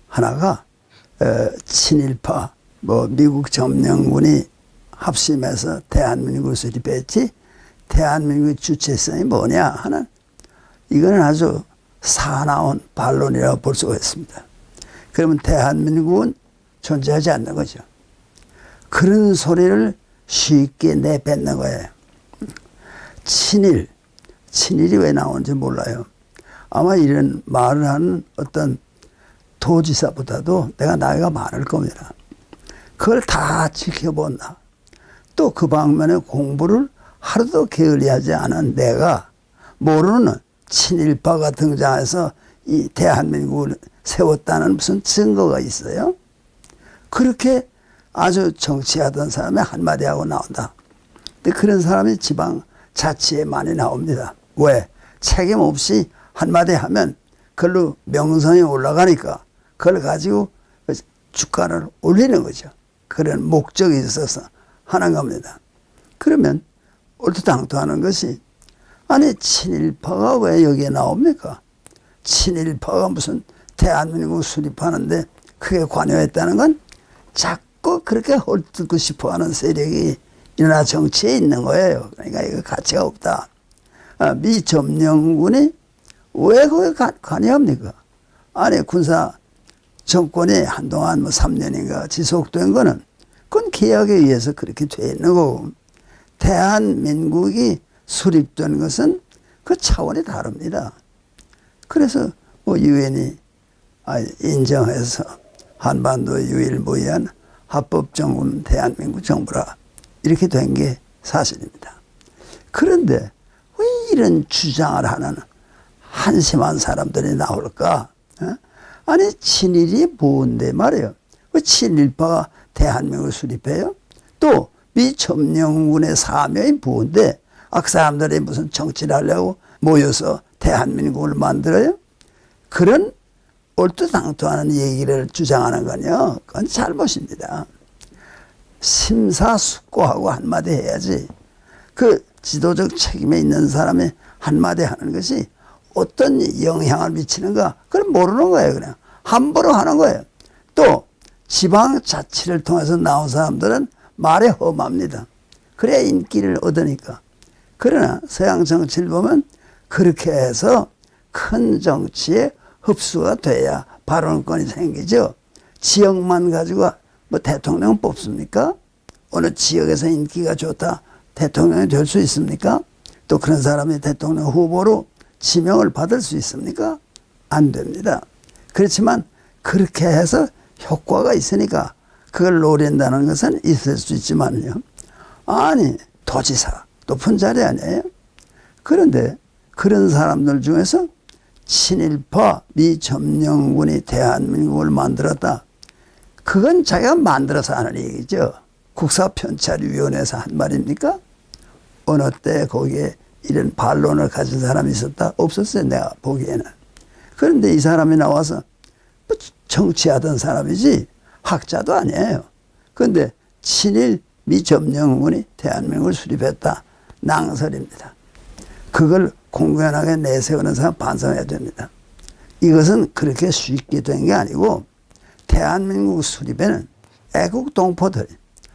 하나가 친일파 미국 점령군이 합심해서 대한민국을 수립했지, 대한민국의 주체성이 뭐냐 하는, 이거는 아주 사나운 반론이라고 볼 수가 있습니다. 그러면 대한민국은 존재하지 않는 거죠. 그런 소리를 쉽게 내뱉는 거예요. 친일이 왜 나오는지 몰라요. 아마 이런 말을 하는 어떤 도지사보다도 내가 나이가 많을 겁니다. 그걸 다 지켜본다. 또 그 방면에 공부를 하루도 게을리하지 않은 내가 모르는 친일파가 등장해서 이 대한민국을 세웠다는 무슨 증거가 있어요? 그렇게 아주 정치하던 사람이 한마디 하고 나온다. 근데 그런 사람이 지방 자치에 많이 나옵니다. 왜? 책임 없이 한마디 하면 그걸로 명성이 올라가니까 그걸 가지고 주가를 올리는 거죠. 그런 목적이 있어서 하는 겁니다. 그러면 얼토당토하는 것이, 아니 친일파가 왜 여기에 나옵니까? 친일파가 무슨 대한민국 수립하는데 그게 관여했다는 건 자꾸 그렇게 헐뜯고 싶어하는 세력이 이나 정치에 있는 거예요. 그러니까 이거 가치가 없다. 미점령군이 왜 거기에 관여합니까? 아니 군사 정권이 한동안 3년인가 지속된 거는 그건 계약에 의해서 그렇게 돼 있는 거고, 대한민국이 수립된 것은 그 차원이 다릅니다. 그래서 유엔이 인정해서 한반도 유일무이한 합법정부는 대한민국 정부라 이렇게 된 게 사실입니다. 그런데 왜 이런 주장을 하는 한심한 사람들이 나올까? 아니 친일이 뭔데 말이에요. 왜 친일파가 대한민국을 수립해요? 또 미점령군의 사명이 뭔데 그 사람들이 무슨 정치를 하려고 모여서 대한민국을 만들어요? 그런 얼토당토하는 얘기를 주장하는 건요, 그건 잘못입니다. 심사숙고하고 한마디 해야지. 그 지도적 책임에 있는 사람이 한마디 하는 것이 어떤 영향을 미치는가, 그걸 모르는 거예요. 그냥 함부로 하는 거예요. 또 지방자치를 통해서 나온 사람들은 말에 험합니다. 그래야 인기를 얻으니까. 그러나 서양 정치를 보면 그렇게 해서 큰 정치에 흡수가 돼야 발언권이 생기죠. 지역만 가지고 대통령 뽑습니까? 어느 지역에서 인기가 좋다 대통령이 될 수 있습니까? 또 그런 사람이 대통령 후보로 지명을 받을 수 있습니까? 안 됩니다. 그렇지만 그렇게 해서 효과가 있으니까 그걸 노린다는 것은 있을 수 있지만요. 아니 도지사 높은 자리 아니에요? 그런데 그런 사람들 중에서 친일파 미점령군이 대한민국을 만들었다. 그건 자기가 만들어서 하는 얘기죠. 국사편찬위원회에서 한 말입니까? 어느 때 거기에 이런 반론을 가진 사람이 있었다? 없었어요, 내가 보기에는. 그런데 이 사람이 나와서 정치하던 사람이지 학자도 아니에요. 그런데 친일 미점령군이 대한민국을 수립했다. 낭설입니다. 그걸 공연하게 내세우는 사람 반성해야 됩니다. 이것은 그렇게 쉽게 된 게 아니고, 대한민국 수립에는 애국 동포들이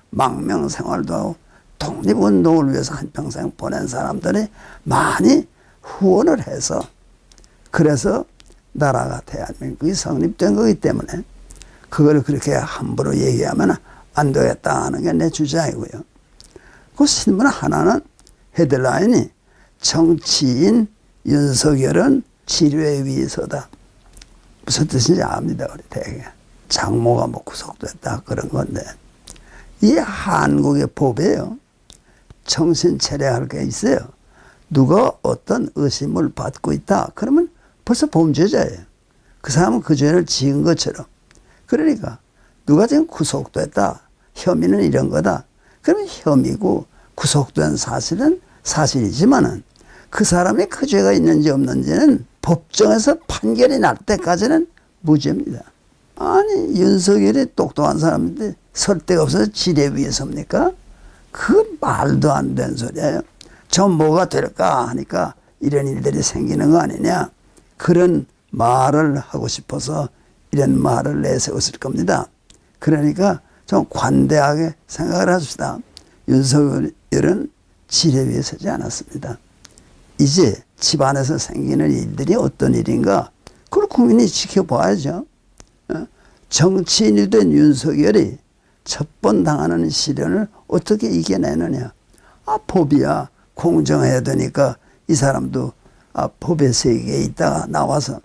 망명생활도 하고 독립운동을 위해서 한평생 보낸 사람들이 많이 후원을 해서, 그래서 나라가 대한민국이 성립된 거기 때문에 그걸 그렇게 함부로 얘기하면 안 되겠다 하는 게 내 주장이고요. 그 신문 하나는 헤드라인이 정치인 윤석열은 지뢰 위에 서다. 무슨 뜻인지 압니다. 우리 대개. 장모가 뭐 구속됐다 그런 건데 이 한국의 법에요. 정신 차려야 할 게 있어요. 누가 어떤 의심을 받고 있다. 그러면 벌써 범죄자예요. 그 사람은 그 죄를 지은 것처럼. 그러니까 누가 지금 구속됐다. 혐의는 이런 거다. 그러면 혐의고 구속된 사실은 사실이지만은 그 사람이 그 죄가 있는지 없는지는 법정에서 판결이 날 때까지는 무죄입니다. 아니 윤석열이 똑똑한 사람인데 설 데가 없어서 지뢰 위에 섭니까? 그 말도 안 되는 소리예요. 저 뭐가 될까 하니까 이런 일들이 생기는 거 아니냐. 그런 말을 하고 싶어서 이런 말을 내세웠을 겁니다. 그러니까 좀 관대하게 생각을 합시다. 윤석열은 지뢰 위에 서지 않았습니다. 이제 집안에서 생기는 일들이 어떤 일인가 그걸 국민이 지켜봐야죠. 정치인이 된 윤석열이 첫 번 당하는 시련을 어떻게 이겨내느냐. 법이야 공정해야 되니까 이 사람도 법의 세계에 있다가 나와서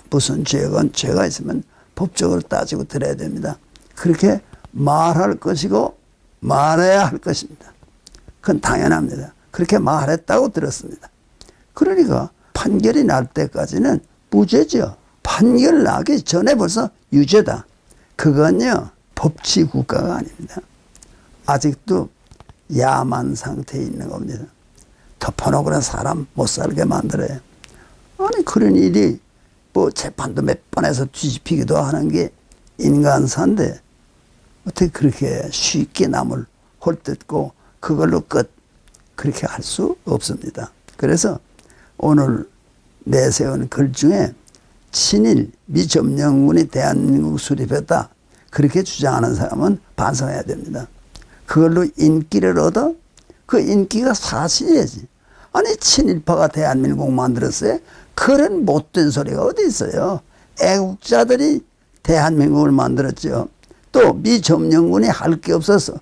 무슨 죄가 있으면 법적으로 따지고 들어야 됩니다. 그렇게 말할 것이고 말해야 할 것입니다. 그건 당연합니다. 그렇게 말했다고 들었습니다. 그러니까 판결이 날 때까지는 무죄죠. 판결 나기 전에 벌써 유죄다. 그건요 법치 국가가 아닙니다. 아직도 야만 상태에 있는 겁니다. 덮어놓고는 사람 못 살게 만들어요. 아니 그런 일이 뭐 재판도 몇 번 해서 뒤집히기도 하는 게 인간사인데 어떻게 그렇게 쉽게 남을 홀뜯고 그걸로 끝 그렇게 할 수 없습니다. 그래서 오늘 내세운 글 중에 친일 미점령군이 대한민국 수립했다 그렇게 주장하는 사람은 반성해야 됩니다. 그걸로 인기를 얻어? 그 인기가 사실이지. 아니 친일파가 대한민국 만들었어요? 그런 못된 소리가 어디 있어요. 애국자들이 대한민국을 만들었죠. 또 미점령군이 할 게 없어서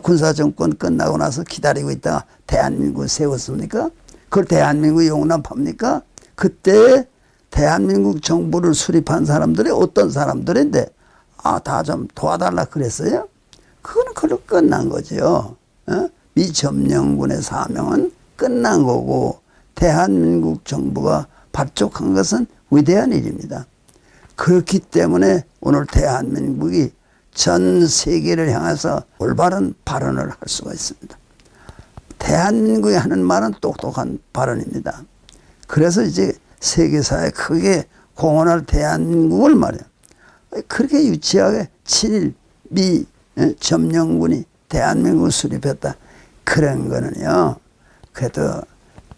군사정권 끝나고 나서 기다리고 있다가 대한민국을 세웠습니까? 그걸 대한민국 용납합니까? 그때 대한민국 정부를 수립한 사람들이 어떤 사람들인데 다 좀 도와달라 그랬어요? 그거는 그걸로 끝난 거죠. 미점령군의 사명은 끝난 거고 대한민국 정부가 발족한 것은 위대한 일입니다. 그렇기 때문에 오늘 대한민국이 전 세계를 향해서 올바른 발언을 할 수가 있습니다. 대한민국이 하는 말은 똑똑한 발언입니다. 그래서 이제 세계사에 크게 공헌할 대한민국을 말이야. 그렇게 유치하게 친일 미 점령군이 대한민국을 수립했다. 그런 거는요. 그래도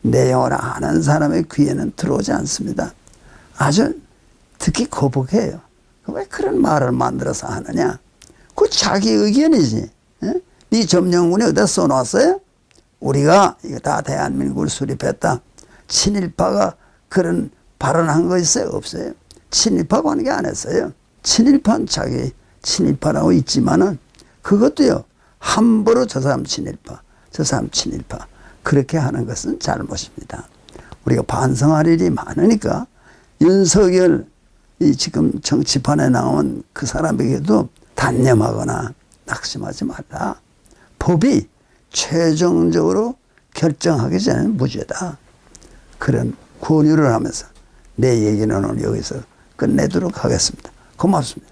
내용을 아는 사람의 귀에는 들어오지 않습니다. 아주 듣기 거북해요. 왜 그런 말을 만들어서 하느냐. 그 자기 의견이지. 네 점령군이 어디다 써놨어요? 우리가 이거 다 대한민국을 수립했다. 친일파가 그런 발언한 거 있어요? 없어요. 친일파가 하는 게 안 했어요. 친일파는 자기 친일파라고 있지만은 그것도요. 함부로 저 사람 친일파, 저 사람 친일파 그렇게 하는 것은 잘못입니다. 우리가 반성할 일이 많으니까 윤석열 이 지금 정치판에 나온 그 사람에게도 단념하거나 낙심하지 말라. 법이 최종적으로 결정하기 전에는 무죄다. 그런 권유를 하면서 내 얘기는 오늘 여기서 끝내도록 하겠습니다. 고맙습니다.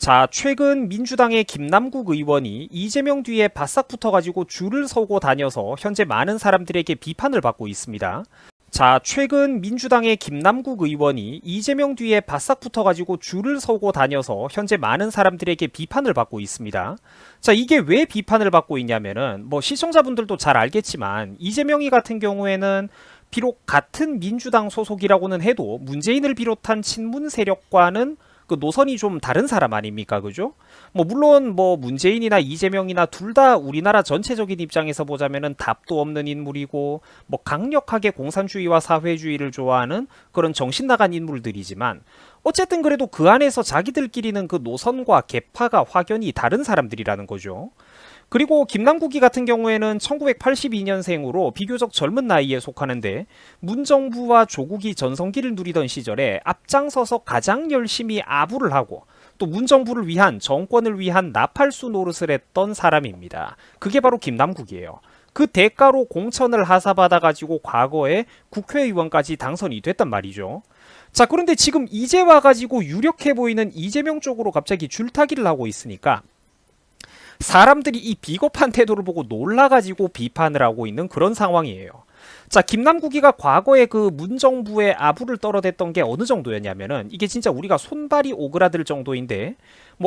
자, 최근 민주당의 김남국 의원이 이재명 뒤에 바싹 붙어가지고 줄을 서고 다녀서 현재 많은 사람들에게 비판을 받고 있습니다. 자, 최근 민주당의 김남국 의원이 이재명 뒤에 바싹 붙어가지고 줄을 서고 다녀서 현재 많은 사람들에게 비판을 받고 있습니다. 자, 이게 왜 비판을 받고 있냐면은 시청자분들도 잘 알겠지만 이재명이 같은 경우에는 비록 같은 민주당 소속이라고는 해도 문재인을 비롯한 친문 세력과는 그 노선이 좀 다른 사람 아닙니까? 그죠? 물론 문재인이나 이재명이나 둘 다 우리나라 전체적인 입장에서 보자면은 답도 없는 인물이고 강력하게 공산주의와 사회주의를 좋아하는 그런 정신 나간 인물들이지만 어쨌든 그래도 그 안에서 자기들끼리는 그 노선과 계파가 확연히 다른 사람들이라는 거죠. 그리고 김남국이 같은 경우에는 1982년생으로 비교적 젊은 나이에 속하는데 문정부와 조국이 전성기를 누리던 시절에 앞장서서 가장 열심히 아부를 하고 또 문정부를 위한 정권을 위한 나팔수 노릇을 했던 사람입니다. 그게 바로 김남국이에요. 그 대가로 공천을 하사받아가지고 과거에 국회의원까지 당선이 됐단 말이죠. 자, 그런데 지금 이제 와가지고 유력해 보이는 이재명 쪽으로 갑자기 줄타기를 하고 있으니까 사람들이 이 비겁한 태도를 보고 놀라가지고 비판을 하고 있는 그런 상황이에요. 자, 김남국이가 과거에 그 문정부의 아부를 떨어댔던 게 어느 정도였냐면은 이게 진짜 우리가 손발이 오그라들 정도인데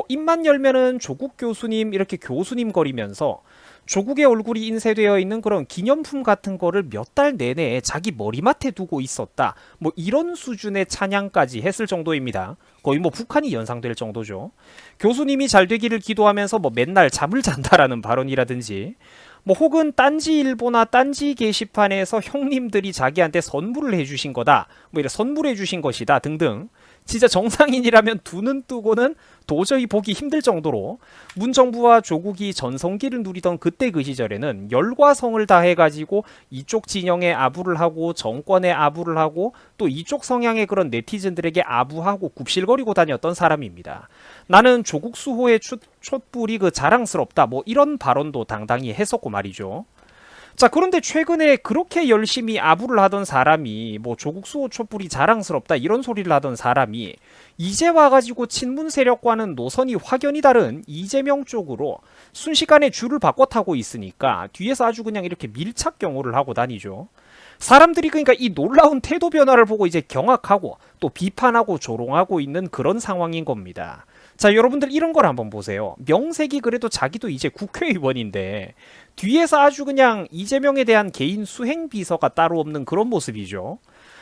입만 열면은 조국 교수님 이렇게 교수님 거리면서 조국의 얼굴이 인쇄되어 있는 그런 기념품 같은 거를 몇 달 내내 자기 머리맡에 두고 있었다. 이런 수준의 찬양까지 했을 정도입니다. 거의 북한이 연상될 정도죠. 교수님이 잘 되기를 기도하면서 맨날 잠을 잔다라는 발언이라든지 혹은 딴지일보나 딴지 게시판에서 형님들이 자기한테 선물을 해주신 거다. 이래 선물해 주신 것이다 등등. 진짜 정상인이라면 두 눈 뜨고는 도저히 보기 힘들 정도로 문정부와 조국이 전성기를 누리던 그때 그 시절에는 열과 성을 다해가지고 이쪽 진영에 아부를 하고 정권에 아부를 하고 또 이쪽 성향의 그런 네티즌들에게 아부하고 굽실거리고 다녔던 사람입니다. 나는 조국 수호의 촛불이 자랑스럽다 이런 발언도 당당히 했었고 말이죠. 자, 그런데 최근에 그렇게 열심히 아부를 하던 사람이 조국 수호 촛불이 자랑스럽다 이런 소리를 하던 사람이 이제 와가지고 친문 세력과는 노선이 확연히 다른 이재명 쪽으로 순식간에 줄을 바꿔 타고 있으니까 뒤에서 아주 그냥 이렇게 밀착 경호를 하고 다니죠. 사람들이 그러니까 이 놀라운 태도 변화를 보고 이제 경악하고 또 비판하고 조롱하고 있는 그런 상황인 겁니다. 자, 여러분들 이런 걸 한번 보세요. 명색이 그래도 자기도 이제 국회의원인데 뒤에서 아주 그냥 이재명에 대한 개인 수행 비서가 따로 없는 그런 모습이죠.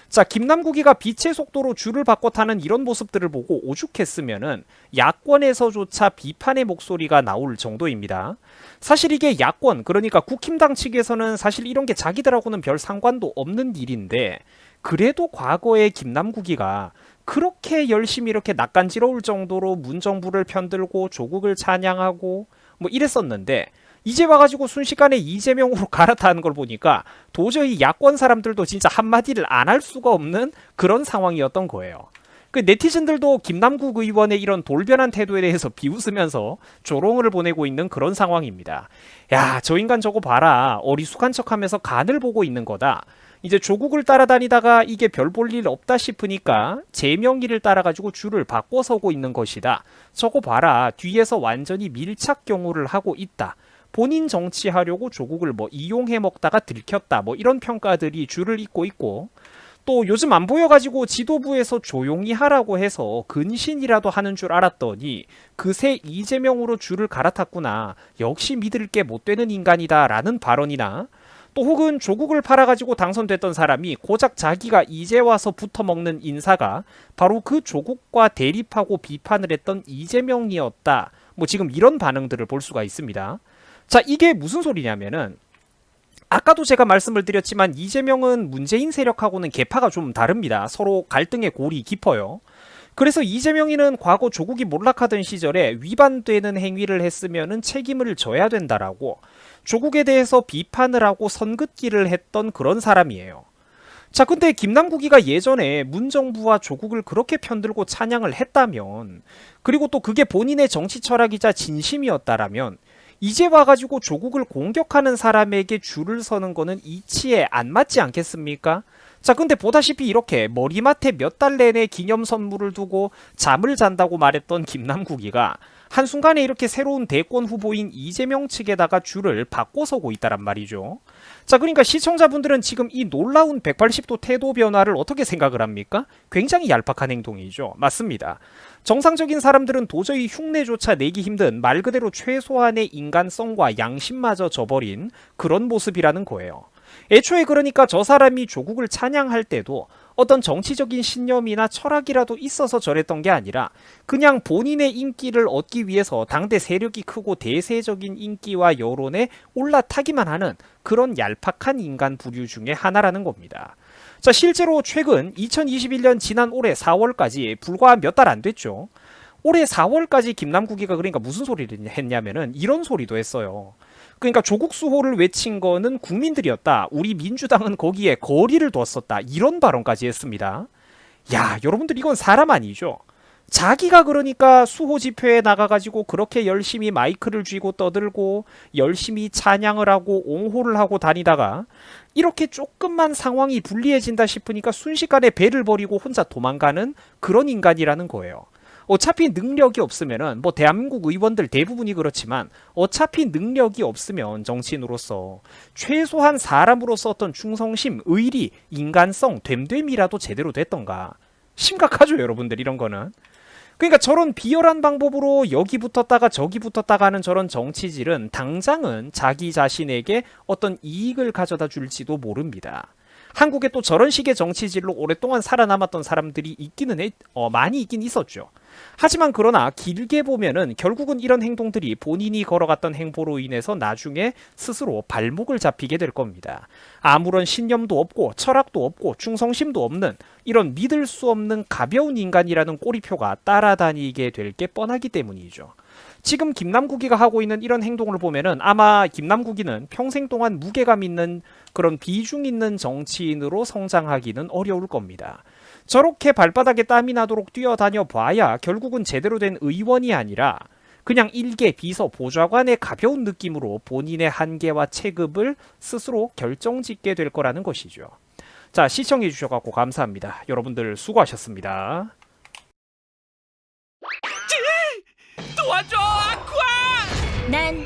자, 김남국이가 빛의 속도로 줄을 바꿔 타는 이런 모습들을 보고 오죽했으면은 야권에서조차 비판의 목소리가 나올 정도입니다. 사실 이게 야권, 그러니까 국힘당 측에서는 사실 이런 게 자기들하고는 별 상관도 없는 일인데 그래도 과거에 김남국이가 그렇게 열심히 이렇게 낯간지러울 정도로 문정부를 편들고 조국을 찬양하고 이랬었는데 이제 와가지고 순식간에 이재명으로 갈아타는 걸 보니까 도저히 야권 사람들도 진짜 한마디를 안 할 수가 없는 그런 상황이었던 거예요. 그 네티즌들도 김남국 의원의 이런 돌변한 태도에 대해서 비웃으면서 조롱을 보내고 있는 그런 상황입니다. 야, 저 인간 저거 봐라. 어리숙한 척하면서 간을 보고 있는 거다. 이제 조국을 따라다니다가 이게 별 볼 일 없다 싶으니까 제명의를 따라가지고 줄을 바꿔 서고 있는 것이다. 저거 봐라. 뒤에서 완전히 밀착 경호를 하고 있다. 본인 정치하려고 조국을 이용해 먹다가 들켰다. 이런 평가들이 줄을 잇고 있고 또 요즘 안 보여가지고 지도부에서 조용히 하라고 해서 근신이라도 하는 줄 알았더니 그새 이재명으로 줄을 갈아탔구나. 역시 믿을 게 못 되는 인간이다 라는 발언이나 또 혹은 조국을 팔아가지고 당선됐던 사람이 고작 자기가 이제 와서 붙어먹는 인사가 바로 그 조국과 대립하고 비판을 했던 이재명이었다. 지금 이런 반응들을 볼 수가 있습니다. 자, 이게 무슨 소리냐면은 아까도 제가 말씀을 드렸지만 이재명은 문재인 세력하고는 계파가 좀 다릅니다. 서로 갈등의 골이 깊어요. 그래서 이재명이는 과거 조국이 몰락하던 시절에 위반되는 행위를 했으면은 책임을 져야 된다라고 조국에 대해서 비판을 하고 선긋기를 했던 그런 사람이에요. 자, 근데 김남국이가 예전에 문정부와 조국을 그렇게 편들고 찬양을 했다면 그리고 또 그게 본인의 정치 철학이자 진심이었다라면 이제 와가지고 조국을 공격하는 사람에게 줄을 서는 거는 이치에 안 맞지 않겠습니까? 자, 근데 보다시피 이렇게 머리맡에 몇 달 내내 기념 선물을 두고 잠을 잔다고 말했던 김남국이가 한순간에 이렇게 새로운 대권 후보인 이재명 측에다가 줄을 바꿔서고 있다란 말이죠. 자, 그러니까 시청자분들은 지금 이 놀라운 180도 태도 변화를 어떻게 생각을 합니까? 굉장히 얄팍한 행동이죠. 맞습니다. 정상적인 사람들은 도저히 흉내조차 내기 힘든 말 그대로 최소한의 인간성과 양심마저 저버린 그런 모습이라는 거예요. 애초에 그러니까 저 사람이 조국을 찬양할 때도 어떤 정치적인 신념이나 철학이라도 있어서 저랬던 게 아니라 그냥 본인의 인기를 얻기 위해서 당대 세력이 크고 대세적인 인기와 여론에 올라타기만 하는 그런 얄팍한 인간 부류 중에 하나라는 겁니다. 자, 실제로 최근 2021년 지난 올해 4월까지 불과 몇 달 안 됐죠. 올해 4월까지 김남국이가 그러니까 무슨 소리를 했냐면은 이런 소리도 했어요. 그러니까 조국 수호를 외친 거는 국민들이었다. 우리 민주당은 거기에 거리를 뒀었다. 이런 발언까지 했습니다. 야, 여러분들 이건 사람 아니죠? 자기가 그러니까 수호 집회에 나가가지고 그렇게 열심히 마이크를 쥐고 떠들고 열심히 찬양을 하고 옹호를 하고 다니다가 이렇게 조금만 상황이 불리해진다 싶으니까 순식간에 배를 버리고 혼자 도망가는 그런 인간이라는 거예요. 어차피 능력이 없으면은 뭐 대한민국 의원들 대부분이 그렇지만 어차피 능력이 없으면 정치인으로서 최소한 사람으로서 어떤 충성심, 의리, 인간성, 됨됨이라도 제대로 됐던가. 심각하죠, 여러분들 이런 거는. 그러니까 저런 비열한 방법으로 여기 붙었다가 저기 붙었다가 하는 저런 정치질은 당장은 자기 자신에게 어떤 이익을 가져다 줄지도 모릅니다. 한국에 또 저런 식의 정치질로 오랫동안 살아남았던 사람들이 많이 있긴 있었죠. 하지만 그러나 길게 보면은 결국은 이런 행동들이 본인이 걸어갔던 행보로 인해서 나중에 스스로 발목을 잡히게 될 겁니다. 아무런 신념도 없고 철학도 없고 충성심도 없는 이런 믿을 수 없는 가벼운 인간이라는 꼬리표가 따라다니게 될 게 뻔하기 때문이죠. 지금 김남국이가 하고 있는 이런 행동을 보면은 아마 김남국이는 평생 동안 무게감 있는 그런 비중 있는 정치인으로 성장하기는 어려울 겁니다. 저렇게 발바닥에 땀이 나도록 뛰어다녀 봐야 결국은 제대로 된 의원이 아니라 그냥 일개 비서 보좌관의 가벼운 느낌으로 본인의 한계와 체급을 스스로 결정짓게 될 거라는 것이죠. 자, 시청해 주셔서 감사합니다. 여러분들 수고하셨습니다. 도와줘, 아쿠아! 난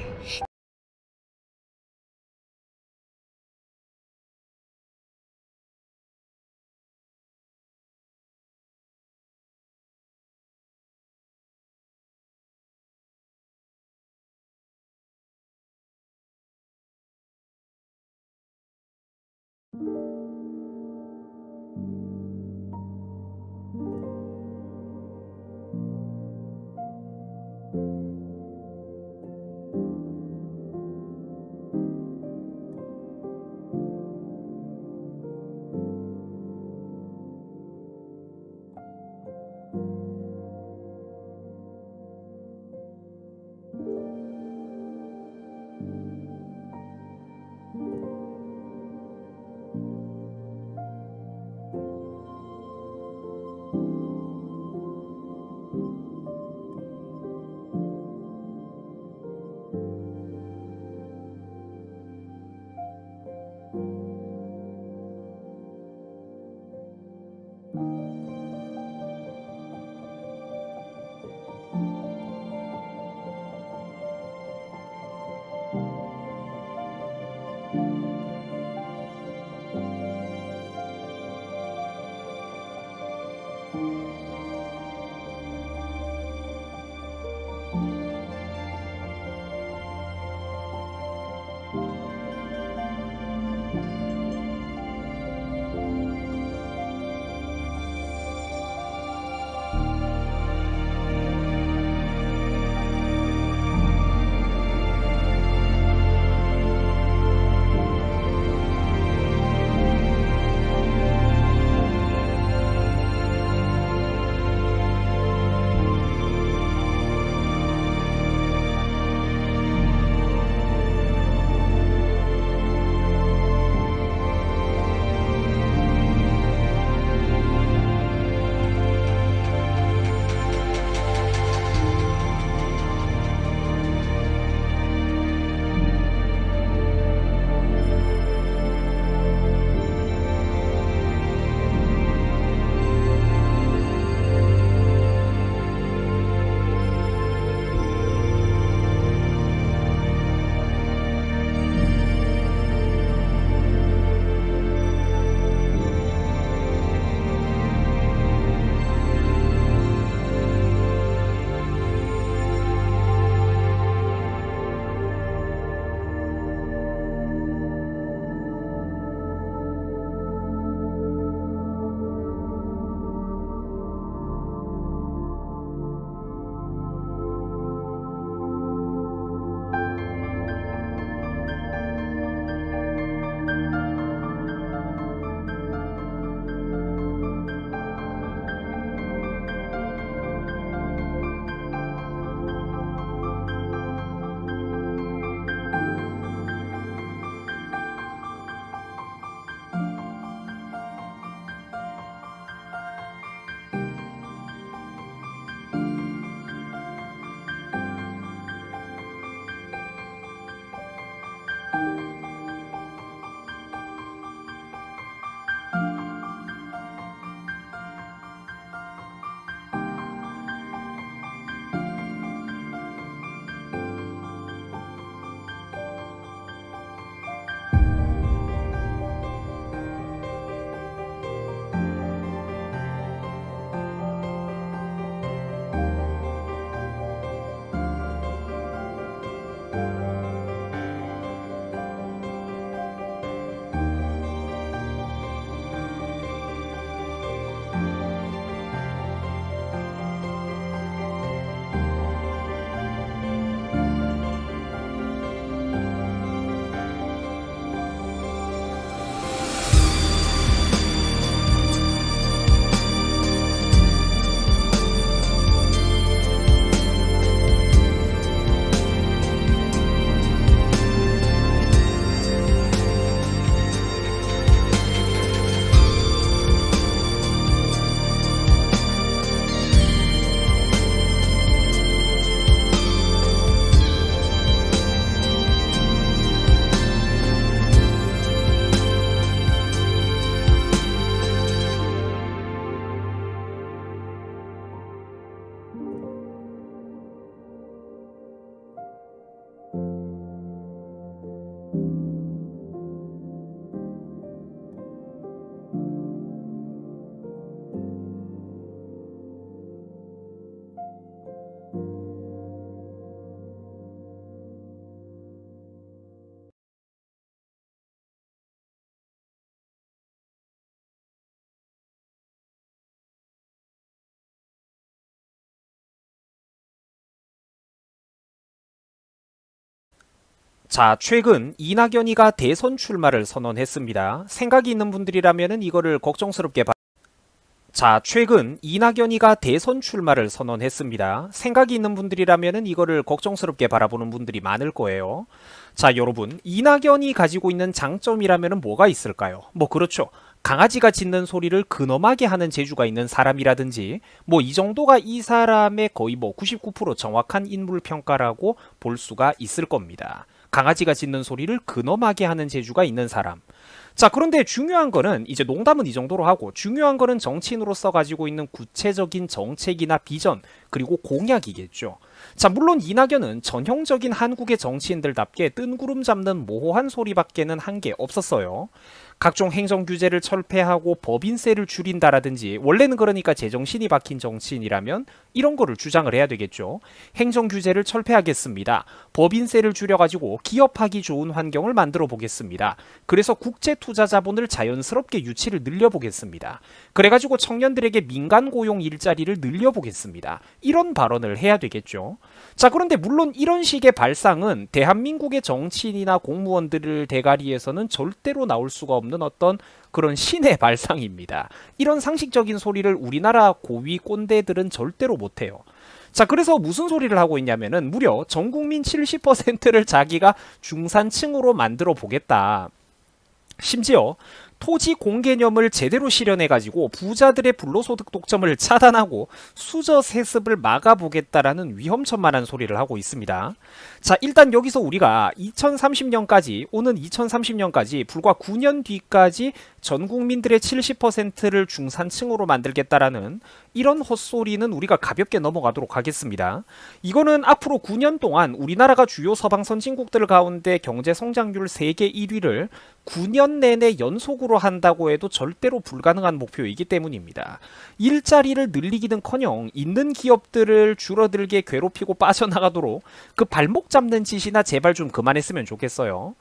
자, 최근 이낙연이가 대선 출마를 선언했습니다. 생각이 있는 분들이라면 이거를 걱정스럽게 자, 최근 이낙연이가 대선 출마를 선언했습니다. 생각이 있는 분들이라면 이거를 걱정스럽게 바라보는 분들이 많을 거예요. 자, 여러분, 이낙연이 가지고 있는 장점이라면 뭐가 있을까요? 뭐 그렇죠. 강아지가 짖는 소리를 근엄하게 하는 재주가 있는 사람이라든지 뭐 이 정도가 이 사람의 거의 뭐 99% 정확한 인물 평가라고 볼 수가 있을 겁니다. 강아지가 짖는 소리를 근엄하게 하는 재주가 있는 사람. 자, 그런데 중요한 거는 이제 농담은 이 정도로 하고 중요한 거는 정치인으로서 가지고 있는 구체적인 정책이나 비전 그리고 공약이겠죠. 자, 물론 이낙연은 전형적인 한국의 정치인들답게 뜬구름 잡는 모호한 소리밖에는 한 게 없었어요. 각종 행정 규제를 철폐하고 법인세를 줄인다라든지 원래는 그러니까 제정신이 박힌 정치인이라면 이런 거를 주장을 해야 되겠죠. 행정 규제를 철폐하겠습니다. 법인세를 줄여가지고 기업하기 좋은 환경을 만들어 보겠습니다. 그래서 국제 투자 자본을 자연스럽게 유치를 늘려보겠습니다. 그래가지고 청년들에게 민간 고용 일자리를 늘려보겠습니다. 이런 발언을 해야 되겠죠. 자, 그런데 물론 이런 식의 발상은 대한민국의 정치인이나 공무원들을 대가리에서는 절대로 나올 수가 없는 어떤 그런 신의 발상입니다. 이런 상식적인 소리를 우리나라 고위 꼰대들은 절대로 못해요. 자, 그래서 무슨 소리를 하고 있냐면은 무려 전 국민 70%를 자기가 중산층으로 만들어 보겠다. 심지어 토지 공개념을 제대로 실현해가지고 부자들의 불로소득 독점을 차단하고 수저 세습을 막아보겠다라는 위험천만한 소리를 하고 있습니다. 자, 일단 여기서 우리가 2030년까지 오는 2030년까지 불과 9년 뒤까지 전 국민들의 70%를 중산층으로 만들겠다라는 이런 헛소리는 우리가 가볍게 넘어가도록 하겠습니다. 이거는 앞으로 9년 동안 우리나라가 주요 서방 선진국들 가운데 경제 성장률 세계 1위를 9년 내내 연속으로 한다고 해도 절대로 불가능한 목표이기 때문입니다. 일자리를 늘리기는커녕 있는 기업들을 줄어들게 괴롭히고 빠져나가도록 그 발목 잡는 짓이나 제발 좀 그만했으면 좋겠어요.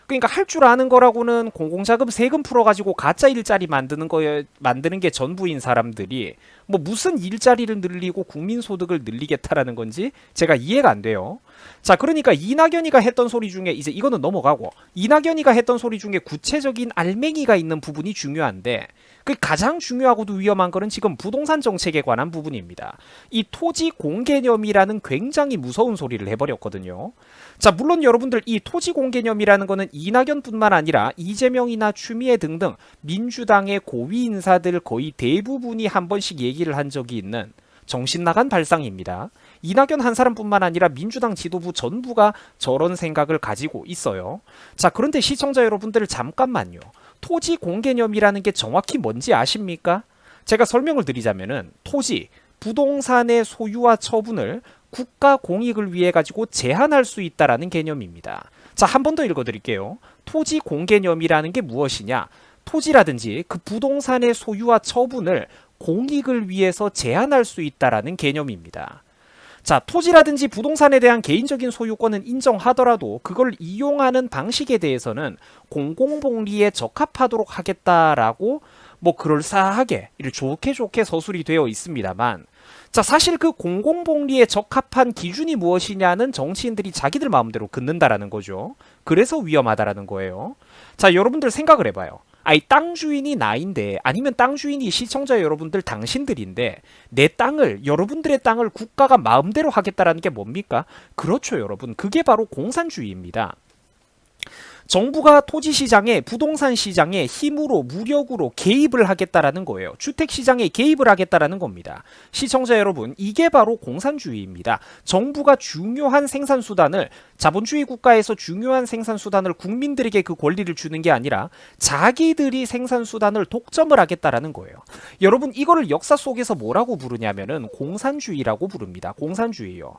그러니까 할 줄 아는 거라고는 공공자금 세금 풀어가지고 가짜 일자리 만드는 게 전부인 사람들이 뭐 무슨 일자리를 늘리고 국민소득을 늘리겠다라는 건지 제가 이해가 안 돼요. 자, 그러니까 이낙연이가 했던 소리 중에 이제 이거는 넘어가고 이낙연이가 했던 소리 중에 구체적인 알맹이가 있는 부분이 중요한데 그 가장 중요하고도 위험한 거는 지금 부동산 정책에 관한 부분입니다. 이 토지 공개념이라는 굉장히 무서운 소리를 해버렸거든요. 자, 물론 여러분들 이 토지 공개념이라는 거는 이낙연뿐만 아니라 이재명이나 추미애 등등 민주당의 고위 인사들 거의 대부분이 한 번씩 얘기를 한 적이 있는 정신나간 발상입니다. 이낙연 한 사람뿐만 아니라 민주당 지도부 전부가 저런 생각을 가지고 있어요. 자, 그런데 시청자 여러분들 잠깐만요. 토지 공개념이라는 게 정확히 뭔지 아십니까? 제가 설명을 드리자면은 토지, 부동산의 소유와 처분을 국가 공익을 위해 가지고 제한할 수 있다라는 개념입니다. 자, 한 번 더 읽어드릴게요. 토지 공개념이라는 게 무엇이냐? 토지라든지 그 부동산의 소유와 처분을 공익을 위해서 제한할 수 있다라는 개념입니다. 자, 토지라든지 부동산에 대한 개인적인 소유권은 인정하더라도 그걸 이용하는 방식에 대해서는 공공복리에 적합하도록 하겠다라고 뭐 그럴싸하게 좋게 서술이 되어 있습니다만 자, 사실 그 공공복리에 적합한 기준이 무엇이냐는 정치인들이 자기들 마음대로 긋는다라는 거죠. 그래서 위험하다라는 거예요. 자, 여러분들 생각을 해봐요. 아니, 땅 주인이 나인데 아니면 땅 주인이 시청자 여러분들 당신들인데 내 땅을 여러분들의 땅을 국가가 마음대로 하겠다라는 게 뭡니까? 그렇죠, 여러분. 그게 바로 공산주의입니다. 정부가 토지시장에 부동산 시장에 힘으로 무력으로 개입을 하겠다라는 거예요. 주택시장에 개입을 하겠다라는 겁니다. 시청자 여러분, 이게 바로 공산주의입니다. 정부가 중요한 생산수단을 자본주의 국가에서 중요한 생산수단을 국민들에게 그 권리를 주는 게 아니라 자기들이 생산수단을 독점을 하겠다라는 거예요. 여러분, 이거를 역사 속에서 뭐라고 부르냐면은 공산주의라고 부릅니다. 공산주의요.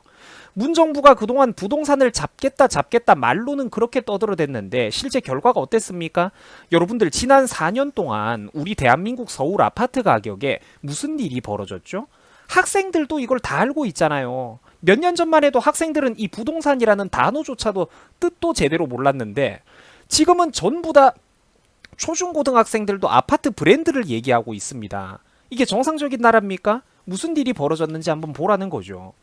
문정부가 그동안 부동산을 잡겠다 말로는 그렇게 떠들어댔는데 실제 결과가 어땠습니까? 여러분들 지난 4년 동안 우리 대한민국 서울 아파트 가격에 무슨 일이 벌어졌죠? 학생들도 이걸 다 알고 있잖아요. 몇 년 전만 해도 학생들은 이 부동산이라는 단어조차도 뜻도 제대로 몰랐는데 지금은 전부 다 초중고등학생들도 아파트 브랜드를 얘기하고 있습니다. 이게 정상적인 나라입니까? 무슨 일이 벌어졌는지 한번 보라는 거죠.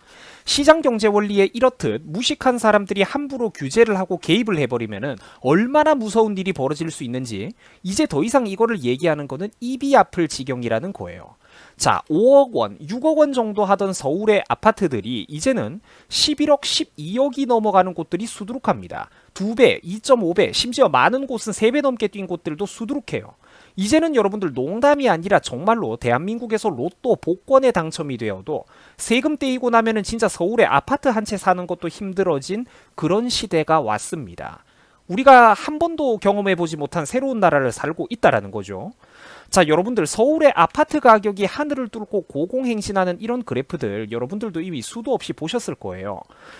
시장 경제 원리에 이렇듯 무식한 사람들이 함부로 규제를 하고 개입을 해버리면은 얼마나 무서운 일이 벌어질 수 있는지 이제 더 이상 이거를 얘기하는 거는 입이 아플 지경이라는 거예요. 자, 5억 원, 6억 원 정도 하던 서울의 아파트들이 이제는 11억, 12억이 넘어가는 곳들이 수두룩합니다. 2배, 2.5배, 심지어 많은 곳은 3배 넘게 뛴 곳들도 수두룩해요. 이제는 여러분들 농담이 아니라 정말로 대한민국에서 로또 복권에 당첨이 되어도 세금 떼이고 나면은 진짜 서울에 아파트 한 채 사는 것도 힘들어진 그런 시대가 왔습니다. 우리가 한 번도 경험해보지 못한 새로운 나라를 살고 있다라는 거죠. 자, 여러분들 서울의 아파트 가격이 하늘을 뚫고 고공행진하는 이런 그래프들 여러분들도 이미 수도 없이 보셨을 거예요.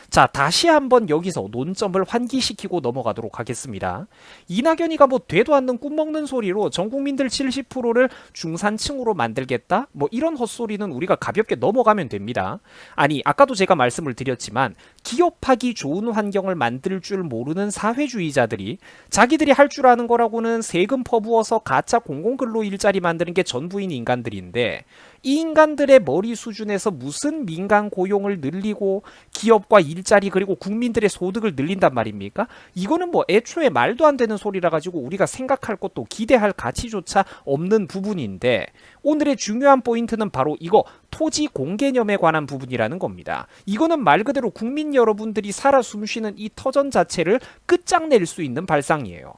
자, 다시 한번 여기서 논점을 환기시키고 넘어가도록 하겠습니다. 이낙연이가 뭐 되도 않는 꿈먹는 소리로 전 국민들 70%를 중산층으로 만들겠다? 뭐 이런 헛소리는 우리가 가볍게 넘어가면 됩니다. 아니, 아까도 제가 말씀을 드렸지만 기업하기 좋은 환경을 만들 줄 모르는 사회주의자들이 자기들이 할 줄 아는 거라고는 세금 퍼부어서 가짜 공공근로 일자리 만드는 게 전부인 인간들인데 이 인간들의 머리 수준에서 무슨 민간 고용을 늘리고 기업과 일자리 그리고 국민들의 소득을 늘린단 말입니까? 이거는 뭐 애초에 말도 안 되는 소리라 가지고 우리가 생각할 것도 기대할 가치조차 없는 부분인데 오늘의 중요한 포인트는 바로 이거 토지 공개념에 관한 부분이라는 겁니다. 이거는 말 그대로 국민 여러분들이 살아 숨쉬는 이 터전 자체를 끝장낼 수 있는 발상이에요.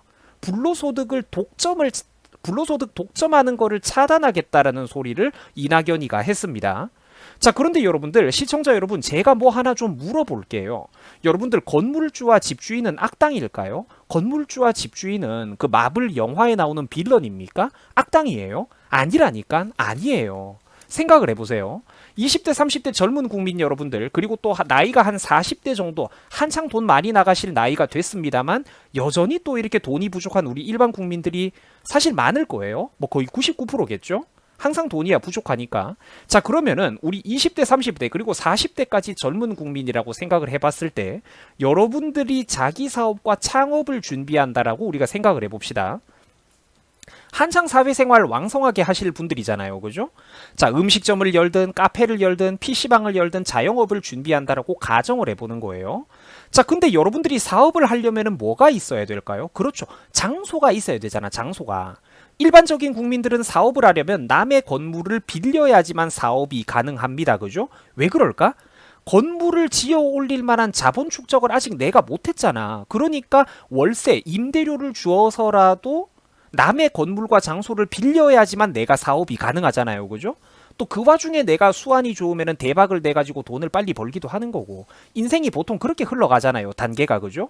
불로소득 독점하는 거를 차단하겠다라는 소리를 이낙연이가 했습니다. 자, 그런데 여러분들, 시청자 여러분, 제가 뭐 하나 좀 물어볼게요. 여러분들, 건물주와 집주인은 악당일까요? 건물주와 집주인은 그 마블 영화에 나오는 빌런입니까? 악당이에요? 아니라니까? 아니에요. 생각을 해보세요. 20대, 30대 젊은 국민 여러분들, 그리고 또 나이가 한 40대 정도, 한창 돈 많이 나가실 나이가 됐습니다만 여전히 또 이렇게 돈이 부족한 우리 일반 국민들이 사실 많을 거예요. 뭐 거의 99%겠죠? 항상 돈이야 부족하니까. 자, 그러면은 우리 20대, 30대 그리고 40대까지 젊은 국민이라고 생각을 해봤을 때 여러분들이 자기 사업과 창업을 준비한다라고 우리가 생각을 해봅시다. 한창 사회생활 왕성하게 하실 분들이잖아요. 그죠? 자, 음식점을 열든 카페를 열든 PC방을 열든 자영업을 준비한다라고 가정을 해보는 거예요. 자, 근데 여러분들이 사업을 하려면은 뭐가 있어야 될까요? 그렇죠. 장소가 있어야 되잖아. 장소가. 일반적인 국민들은 사업을 하려면 남의 건물을 빌려야지만 사업이 가능합니다. 그죠? 왜 그럴까? 건물을 지어 올릴 만한 자본 축적을 아직 내가 못했잖아. 그러니까 월세, 임대료를 주어서라도 남의 건물과 장소를 빌려야지만 내가 사업이 가능하잖아요. 그죠? 또 그 와중에 내가 수완이 좋으면 대박을 내가지고 돈을 빨리 벌기도 하는 거고 인생이 보통 그렇게 흘러가잖아요. 단계가. 그죠?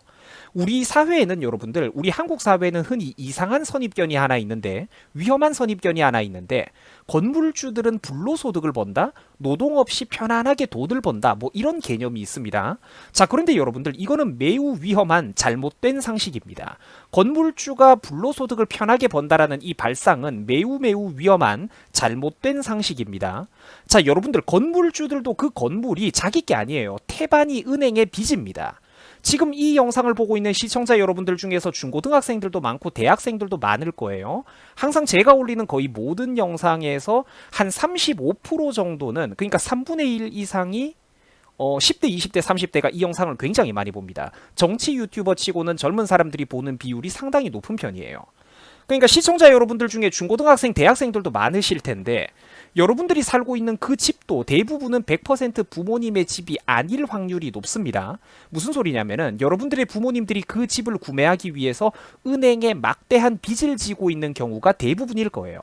우리 사회에는 여러분들, 우리 한국 사회에는 흔히 이상한 선입견이 하나 있는데 위험한 선입견이 하나 있는데 건물주들은 불로소득을 번다? 노동 없이 편안하게 돈을 번다? 뭐 이런 개념이 있습니다. 자, 그런데 여러분들 이거는 매우 위험한 잘못된 상식입니다. 건물주가 불로소득을 편하게 번다라는 이 발상은 매우 위험한 잘못된 상식입니다. 자, 여러분들 건물주들도 그 건물이 자기 게 아니에요. 태반이 은행의 빚입니다. 지금 이 영상을 보고 있는 시청자 여러분들 중에서 중고등학생들도 많고 대학생들도 많을 거예요. 항상 제가 올리는 거의 모든 영상에서 한 35% 정도는, 그러니까 3분의 1 이상이 10대, 20대, 30대가 이 영상을 굉장히 많이 봅니다. 정치 유튜버 치고는 젊은 사람들이 보는 비율이 상당히 높은 편이에요. 그러니까 시청자 여러분들 중에 중고등학생, 대학생들도 많으실 텐데 여러분들이 살고 있는 그 집도 대부분은 100% 부모님의 집이 아닐 확률이 높습니다. 무슨 소리냐면은 여러분들의 부모님들이 그 집을 구매하기 위해서 은행에 막대한 빚을 지고 있는 경우가 대부분일 거예요.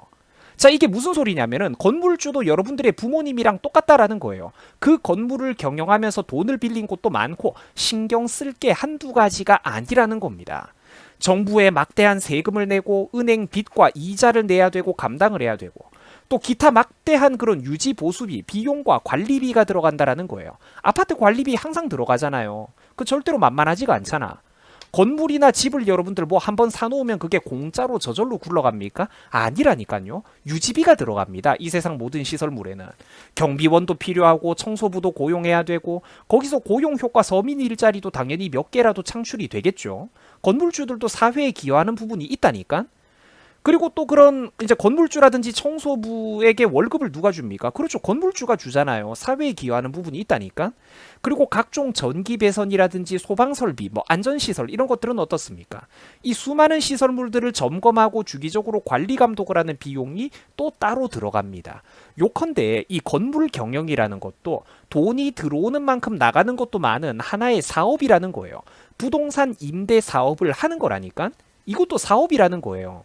자, 이게 무슨 소리냐면은 건물주도 여러분들의 부모님이랑 똑같다라는 거예요. 그 건물을 경영하면서 돈을 빌린 곳도 많고 신경 쓸 게 한두 가지가 아니라는 겁니다. 정부에 막대한 세금을 내고 은행 빚과 이자를 내야 되고 감당을 해야 되고 또 기타 막대한 그런 유지 보수비, 비용과 관리비가 들어간다라는 거예요. 아파트 관리비 항상 들어가잖아요. 그 절대로 만만하지가 않잖아. 건물이나 집을 여러분들 뭐 한번 사놓으면 그게 공짜로 저절로 굴러갑니까? 아니라니까요. 유지비가 들어갑니다. 이 세상 모든 시설물에는. 경비원도 필요하고 청소부도 고용해야 되고 거기서 고용효과 서민 일자리도 당연히 몇 개라도 창출이 되겠죠. 건물주들도 사회에 기여하는 부분이 있다니까. 그리고 또 그런 이제 건물주라든지 청소부에게 월급을 누가 줍니까? 그렇죠. 건물주가 주잖아요. 사회에 기여하는 부분이 있다니까. 그리고 각종 전기 배선이라든지 소방 설비, 뭐 안전 시설 이런 것들은 어떻습니까? 이 수많은 시설물들을 점검하고 주기적으로 관리 감독을 하는 비용이 또 따로 들어갑니다. 요컨대 이 건물 경영이라는 것도 돈이 들어오는 만큼 나가는 것도 많은 하나의 사업이라는 거예요. 부동산 임대 사업을 하는 거라니까. 이것도 사업이라는 거예요.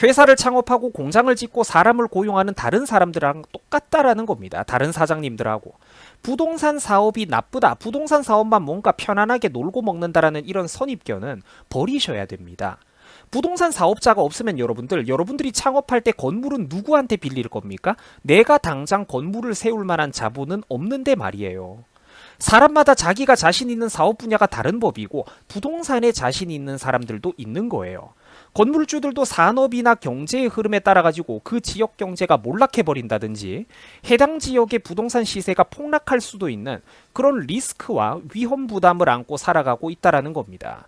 회사를 창업하고 공장을 짓고 사람을 고용하는 다른 사람들랑 똑같다라는 겁니다. 다른 사장님들하고. 부동산 사업이 나쁘다. 부동산 사업만 뭔가 편안하게 놀고 먹는다라는 이런 선입견은 버리셔야 됩니다. 부동산 사업자가 없으면 여러분들이 창업할 때 건물은 누구한테 빌릴 겁니까? 내가 당장 건물을 세울 만한 자본은 없는데 말이에요. 사람마다 자기가 자신 있는 사업 분야가 다른 법이고 부동산에 자신 있는 사람들도 있는 거예요. 건물주들도 산업이나 경제의 흐름에 따라 가지고 그 지역 경제가 몰락해 버린다든지 해당 지역의 부동산 시세가 폭락할 수도 있는 그런 리스크와 위험 부담을 안고 살아가고 있다라는 겁니다.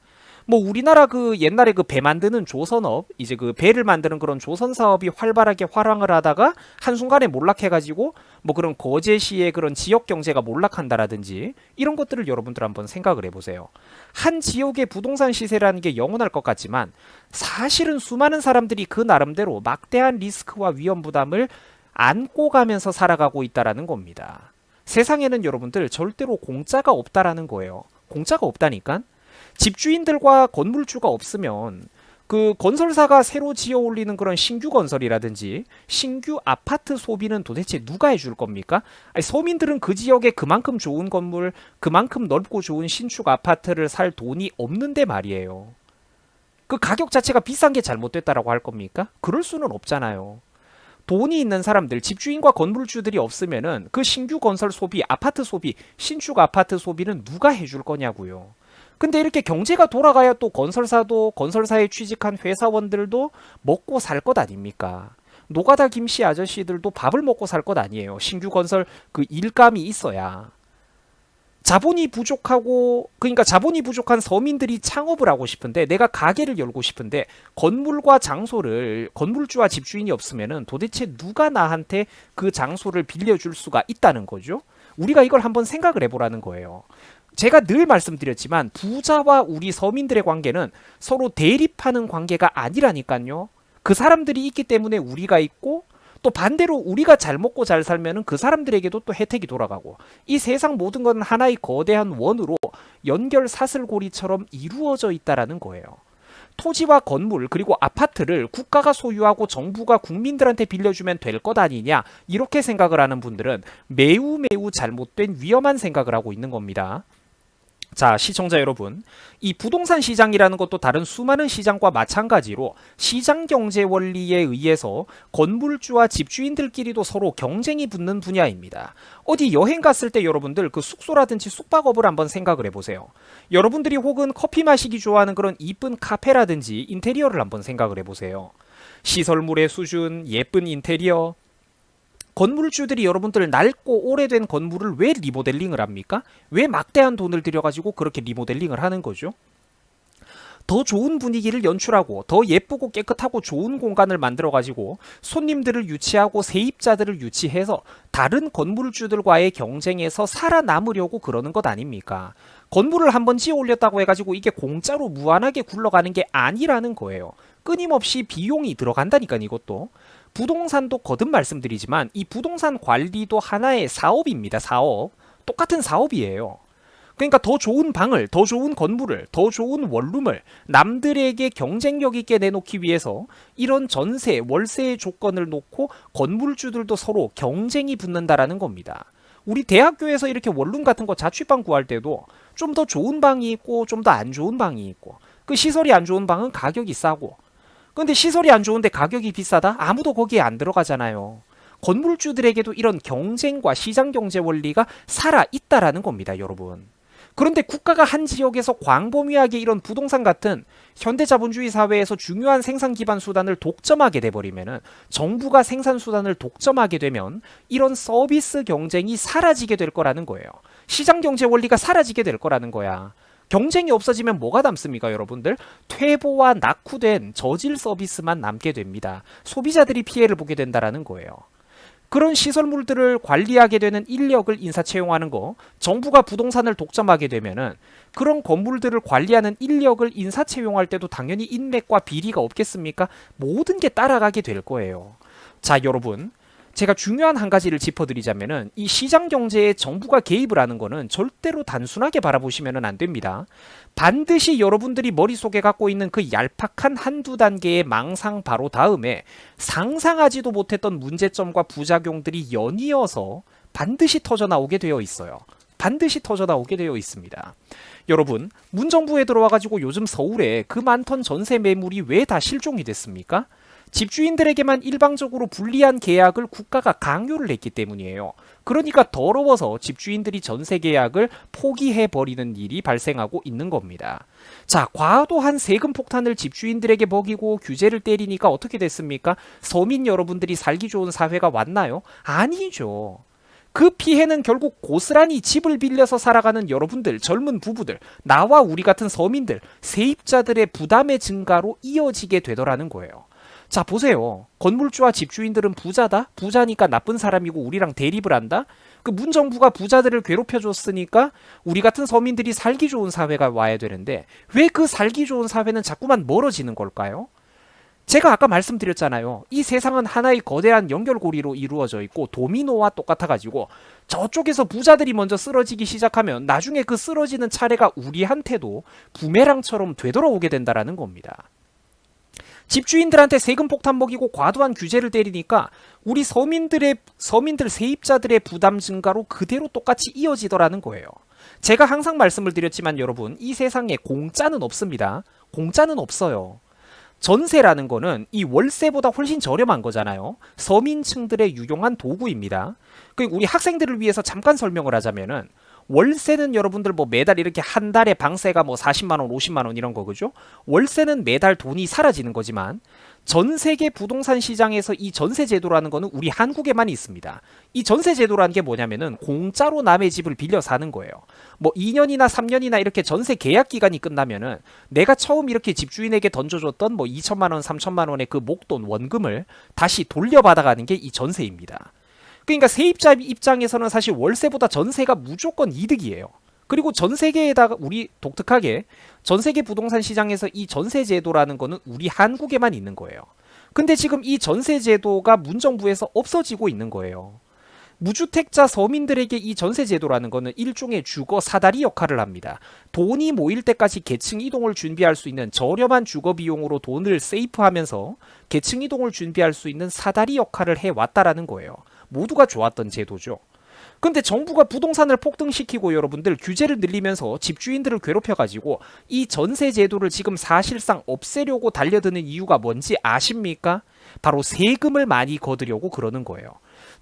뭐 우리나라 그 옛날에 그 배 만드는 조선업, 이제 그 배를 만드는 그런 조선 사업이 활발하게 활황을 하다가 한순간에 몰락해가지고 뭐 그런 거제시의 그런 지역 경제가 몰락한다라든지 이런 것들을 여러분들 한번 생각을 해보세요. 한 지역의 부동산 시세라는 게 영원할 것 같지만 사실은 수많은 사람들이 그 나름대로 막대한 리스크와 위험 부담을 안고 가면서 살아가고 있다라는 겁니다. 세상에는 여러분들 절대로 공짜가 없다라는 거예요. 공짜가 없다니까? 집주인들과 건물주가 없으면 그 건설사가 새로 지어 올리는 그런 신규 건설이라든지 신규 아파트 소비는 도대체 누가 해줄 겁니까? 아니, 서민들은 그 지역에 그만큼 좋은 건물, 그만큼 넓고 좋은 신축 아파트를 살 돈이 없는데 말이에요. 그 가격 자체가 비싼 게 잘못됐다라고 할 겁니까? 그럴 수는 없잖아요. 돈이 있는 사람들, 집주인과 건물주들이 없으면은 그 신규 건설 소비, 아파트 소비, 신축 아파트 소비는 누가 해줄 거냐고요. 근데 이렇게 경제가 돌아가야 또 건설사도 건설사에 취직한 회사원들도 먹고 살 것 아닙니까? 노가다 김씨 아저씨들도 밥을 먹고 살 것 아니에요. 신규 건설 그 일감이 있어야. 자본이 부족하고 그러니까 자본이 부족한 서민들이 창업을 하고 싶은데 내가 가게를 열고 싶은데 건물과 장소를 건물주와 집주인이 없으면은 도대체 누가 나한테 그 장소를 빌려줄 수가 있다는 거죠. 우리가 이걸 한번 생각을 해보라는 거예요. 제가 늘 말씀드렸지만 부자와 우리 서민들의 관계는 서로 대립하는 관계가 아니라니까요. 그 사람들이 있기 때문에 우리가 있고 또 반대로 우리가 잘 먹고 잘 살면은 그 사람들에게도 또 혜택이 돌아가고 이 세상 모든 건 하나의 거대한 원으로 연결 사슬고리처럼 이루어져 있다라는 거예요. 토지와 건물 그리고 아파트를 국가가 소유하고 정부가 국민들한테 빌려주면 될 것 아니냐 이렇게 생각을 하는 분들은 매우 잘못된 위험한 생각을 하고 있는 겁니다. 자, 시청자 여러분, 이 부동산 시장이라는 것도 다른 수많은 시장과 마찬가지로 시장 경제 원리에 의해서 건물주와 집주인들끼리도 서로 경쟁이 붙는 분야입니다. 어디 여행 갔을 때 여러분들 그 숙소라든지 숙박업을 한번 생각을 해보세요. 여러분들이 혹은 커피 마시기 좋아하는 그런 이쁜 카페라든지 인테리어를 한번 생각을 해보세요. 시설물의 수준, 예쁜 인테리어, 건물주들이 여러분들 낡고 오래된 건물을 왜 리모델링을 합니까? 왜 막대한 돈을 들여가지고 그렇게 리모델링을 하는 거죠? 더 좋은 분위기를 연출하고 더 예쁘고 깨끗하고 좋은 공간을 만들어가지고 손님들을 유치하고 세입자들을 유치해서 다른 건물주들과의 경쟁에서 살아남으려고 그러는 것 아닙니까? 건물을 한번 지어 올렸다고 해가지고 이게 공짜로 무한하게 굴러가는 게 아니라는 거예요. 끊임없이 비용이 들어간다니까 이것도. 부동산도 거듭 말씀드리지만 이 부동산 관리도 하나의 사업입니다. 사업. 똑같은 사업이에요. 그러니까 더 좋은 방을, 더 좋은 건물을, 더 좋은 원룸을 남들에게 경쟁력 있게 내놓기 위해서 이런 전세, 월세의 조건을 놓고 건물주들도 서로 경쟁이 붙는다라는 겁니다. 우리 대학교에서 이렇게 원룸 같은 거 자취방 구할 때도 좀 더 좋은 방이 있고 좀 더 안 좋은 방이 있고 그 시설이 안 좋은 방은 가격이 싸고 근데 시설이 안 좋은데 가격이 비싸다? 아무도 거기에 안 들어가잖아요. 건물주들에게도 이런 경쟁과 시장 경제 원리가 살아있다라는 겁니다, 여러분. 그런데 국가가 한 지역에서 광범위하게 이런 부동산 같은 현대자본주의 사회에서 중요한 생산 기반 수단을 독점하게 돼버리면은 정부가 생산 수단을 독점하게 되면 이런 서비스 경쟁이 사라지게 될 거라는 거예요. 시장 경제 원리가 사라지게 될 거라는 거야. 경쟁이 없어지면 뭐가 남습니까, 여러분들? 퇴보와 낙후된 저질 서비스만 남게 됩니다. 소비자들이 피해를 보게 된다라는 거예요. 그런 시설물들을 관리하게 되는 인력을 인사 채용하는 거, 정부가 부동산을 독점하게 되면은 그런 건물들을 관리하는 인력을 인사 채용할 때도 당연히 인맥과 비리가 없겠습니까? 모든 게 따라가게 될 거예요. 자, 여러분, 제가 중요한 한 가지를 짚어드리자면은 이 시장 경제에 정부가 개입을 하는 거는 절대로 단순하게 바라보시면은 안 됩니다. 반드시 여러분들이 머릿속에 갖고 있는 그 얄팍한 한두 단계의 망상 바로 다음에 상상하지도 못했던 문제점과 부작용들이 연이어서 반드시 터져나오게 되어 있어요. 반드시 터져나오게 되어 있습니다. 여러분, 문정부에 들어와가지고 요즘 서울에 그 많던 전세 매물이 왜 다 실종이 됐습니까? 집주인들에게만 일방적으로 불리한 계약을 국가가 강요를 했기 때문이에요. 그러니까 더러워서 집주인들이 전세 계약을 포기해버리는 일이 발생하고 있는 겁니다. 자, 과도한 세금 폭탄을 집주인들에게 먹이고 규제를 때리니까 어떻게 됐습니까? 서민 여러분들이 살기 좋은 사회가 왔나요? 아니죠. 그 피해는 결국 고스란히 집을 빌려서 살아가는 여러분들, 젊은 부부들, 나와 우리 같은 서민들, 세입자들의 부담의 증가로 이어지게 되더라는 거예요. 자, 보세요. 건물주와 집주인들은 부자다? 부자니까 나쁜 사람이고 우리랑 대립을 한다? 그 문정부가 부자들을 괴롭혀줬으니까 우리 같은 서민들이 살기 좋은 사회가 와야 되는데 왜 그 살기 좋은 사회는 자꾸만 멀어지는 걸까요? 제가 아까 말씀드렸잖아요. 이 세상은 하나의 거대한 연결고리로 이루어져 있고 도미노와 똑같아가지고 저쪽에서 부자들이 먼저 쓰러지기 시작하면 나중에 그 쓰러지는 차례가 우리한테도 부메랑처럼 되돌아오게 된다라는 겁니다. 집주인들한테 세금 폭탄 먹이고 과도한 규제를 때리니까 우리 서민들 세입자들의 부담 증가로 그대로 똑같이 이어지더라는 거예요. 제가 항상 말씀을 드렸지만 여러분, 이 세상에 공짜는 없습니다. 공짜는 없어요. 전세라는 거는 이 월세보다 훨씬 저렴한 거잖아요. 서민층들의 유용한 도구입니다. 우리 학생들을 위해서 잠깐 설명을 하자면은 월세는 여러분들 뭐 매달 이렇게 한 달에 방세가 뭐 40만 원, 50만 원 이런 거 그죠? 월세는 매달 돈이 사라지는 거지만 전 세계 부동산 시장에서 이 전세 제도라는 거는 우리 한국에만 있습니다. 이 전세 제도라는 게 뭐냐면은 공짜로 남의 집을 빌려 사는 거예요. 뭐 2년이나 3년이나 이렇게 전세 계약 기간이 끝나면은 내가 처음 이렇게 집주인에게 던져줬던 뭐 2천만 원, 3천만 원의 그 목돈 원금을 다시 돌려받아가는 게 이 전세입니다. 그러니까 세입자 입장에서는 사실 월세보다 전세가 무조건 이득이에요. 그리고 전 세계에다가 우리 독특하게 전 세계 부동산 시장에서 이 전세 제도라는 거는 우리 한국에만 있는 거예요. 근데 지금 이 전세 제도가 문정부에서 없어지고 있는 거예요. 무주택자 서민들에게 이 전세 제도라는 거는 일종의 주거 사다리 역할을 합니다. 돈이 모일 때까지 계층 이동을 준비할 수 있는 저렴한 주거 비용으로 돈을 세이프하면서 계층 이동을 준비할 수 있는 사다리 역할을 해왔다라는 거예요. 모두가 좋았던 제도죠. 근데 정부가 부동산을 폭등시키고 여러분들 규제를 늘리면서 집주인들을 괴롭혀가지고 이 전세 제도를 지금 사실상 없애려고 달려드는 이유가 뭔지 아십니까? 바로 세금을 많이 거두려고 그러는 거예요.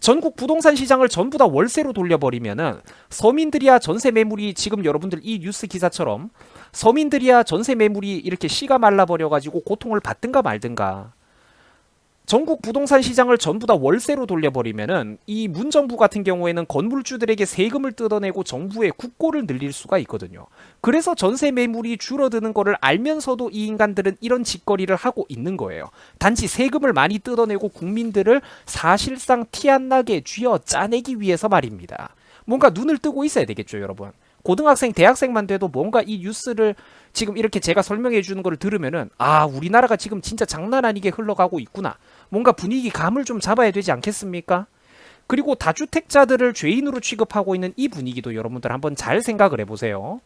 전국 부동산 시장을 전부 다 월세로 돌려버리면은 서민들이야 전세 매물이 지금 여러분들 이 뉴스 기사처럼 서민들이야 전세 매물이 이렇게 씨가 말라버려가지고 고통을 받든가 말든가. 전국 부동산 시장을 전부 다 월세로 돌려버리면은 이 문정부 같은 경우에는 건물주들에게 세금을 뜯어내고 정부의 국고를 늘릴 수가 있거든요. 그래서 전세 매물이 줄어드는 거를 알면서도 이 인간들은 이런 짓거리를 하고 있는 거예요. 단지 세금을 많이 뜯어내고 국민들을 사실상 티 안 나게 쥐어 짜내기 위해서 말입니다. 뭔가 눈을 뜨고 있어야 되겠죠, 여러분. 고등학생, 대학생만 돼도 뭔가 이 뉴스를 지금 이렇게 제가 설명해 주는 거를 들으면은 아, 우리나라가 지금 진짜 장난 아니게 흘러가고 있구나. 뭔가 분위기 감을 좀 잡아야 되지 않겠습니까? 그리고 다주택자들을 죄인으로 취급하고 있는 이 분위기도 여러분들 한번 잘 생각을 해보세요.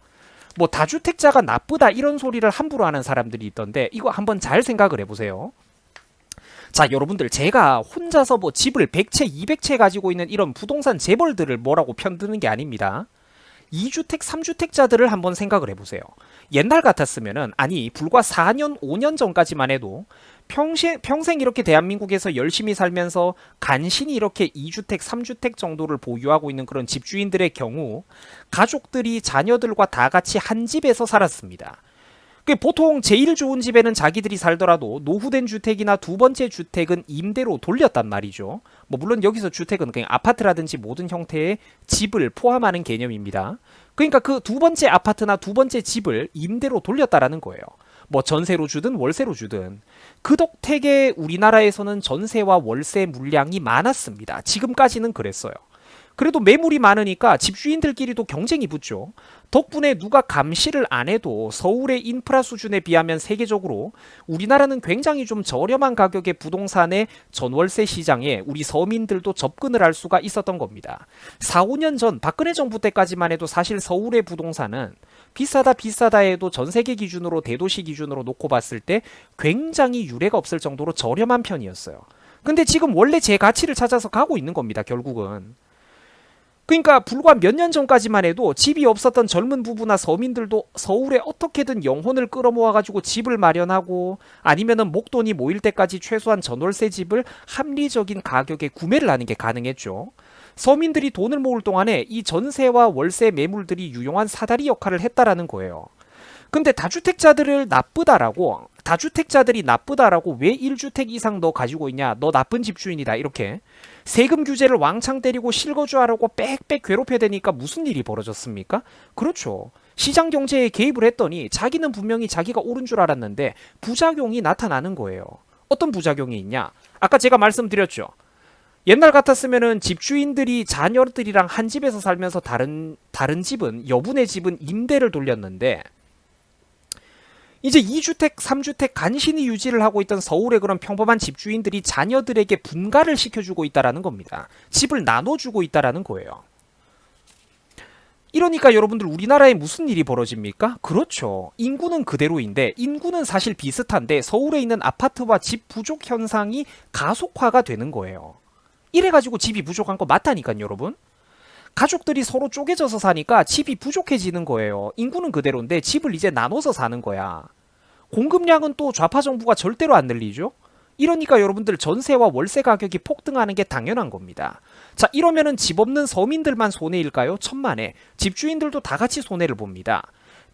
뭐 다주택자가 나쁘다 이런 소리를 함부로 하는 사람들이 있던데 이거 한번 잘 생각을 해보세요. 자, 여러분들 제가 혼자서 뭐 집을 100채, 200채 가지고 있는 이런 부동산 재벌들을 뭐라고 편드는 게 아닙니다. 2주택, 3주택자들을 한번 생각을 해보세요. 옛날 같았으면은 아니 불과 4년, 5년 전까지만 해도 평생 이렇게 대한민국에서 열심히 살면서 간신히 이렇게 2주택, 3주택 정도를 보유하고 있는 그런 집주인들의 경우 가족들이 자녀들과 다 같이 한 집에서 살았습니다. 보통 제일 좋은 집에는 자기들이 살더라도 노후된 주택이나 두 번째 주택은 임대로 돌렸단 말이죠. 뭐 물론 여기서 주택은 그냥 아파트라든지 모든 형태의 집을 포함하는 개념입니다. 그러니까 그 두 번째 아파트나 두 번째 집을 임대로 돌렸다라는 거예요. 뭐 전세로 주든 월세로 주든. 그 덕택에 우리나라에서는 전세와 월세 물량이 많았습니다. 지금까지는 그랬어요. 그래도 매물이 많으니까 집주인들끼리도 경쟁이 붙죠. 덕분에 누가 감시를 안 해도 서울의 인프라 수준에 비하면 세계적으로 우리나라는 굉장히 좀 저렴한 가격의 부동산의 전월세 시장에 우리 서민들도 접근을 할 수가 있었던 겁니다. 4, 5년 전 박근혜 정부 때까지만 해도 사실 서울의 부동산은 비싸다 해도 전 세계 기준으로 대도시 기준으로 놓고 봤을 때 굉장히 유례가 없을 정도로 저렴한 편이었어요. 근데 지금 원래 제 가치를 찾아서 가고 있는 겁니다. 결국은. 그러니까 불과 몇 년 전까지만 해도 집이 없었던 젊은 부부나 서민들도 서울에 어떻게든 영혼을 끌어모아가지고 집을 마련하고 아니면은 목돈이 모일 때까지 최소한 전월세 집을 합리적인 가격에 구매를 하는 게 가능했죠. 서민들이 돈을 모을 동안에 이 전세와 월세 매물들이 유용한 사다리 역할을 했다라는 거예요. 근데 다주택자들이 나쁘다라고 왜 1주택 이상 너 가지고 있냐, 너 나쁜 집주인이다, 이렇게 세금 규제를 왕창 때리고 실거주하라고 빽빽 괴롭혀야 되니까 무슨 일이 벌어졌습니까? 그렇죠. 시장 경제에 개입을 했더니 자기는 분명히 자기가 옳은 줄 알았는데 부작용이 나타나는 거예요. 어떤 부작용이 있냐? 아까 제가 말씀드렸죠. 옛날 같았으면은 집주인들이 자녀들이랑 한 집에서 살면서 다른 집은, 여분의 집은 임대를 돌렸는데 이제 2주택, 3주택 간신히 유지를 하고 있던 서울의 그런 평범한 집주인들이 자녀들에게 분가를 시켜주고 있다라는 겁니다. 집을 나눠주고 있다라는 거예요. 이러니까 여러분들 우리나라에 무슨 일이 벌어집니까? 그렇죠. 인구는 그대로인데 인구는 사실 비슷한데 서울에 있는 아파트와 집 부족 현상이 가속화가 되는 거예요. 이래가지고 집이 부족한 거 맞다니까요, 여러분. 가족들이 서로 쪼개져서 사니까 집이 부족해지는 거예요. 인구는 그대로인데 집을 이제 나눠서 사는 거야. 공급량은 또 좌파 정부가 절대로 안 늘리죠. 이러니까 여러분들 전세와 월세 가격이 폭등하는 게 당연한 겁니다. 자, 이러면은 집 없는 서민들만 손해일까요? 천만에. 집주인들도 다 같이 손해를 봅니다.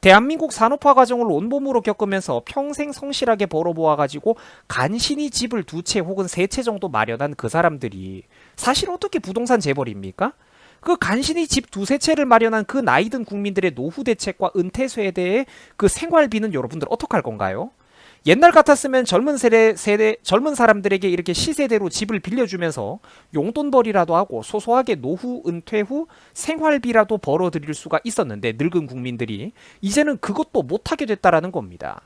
대한민국 산업화 과정을 온몸으로 겪으면서 평생 성실하게 벌어모아가지고 간신히 집을 두 채 혹은 세 채 정도 마련한 그 사람들이 사실 어떻게 부동산 재벌입니까? 그 간신히 집 두세 채를 마련한 그 나이든 국민들의 노후 대책과 은퇴 세대의 그 생활비는 여러분들 어떡할 건가요? 옛날 같았으면 젊은 사람들에게 이렇게 시세대로 집을 빌려주면서 용돈벌이라도 하고 소소하게 노후 은퇴 후 생활비라도 벌어들일 수가 있었는데 늙은 국민들이 이제는 그것도 못하게 됐다라는 겁니다.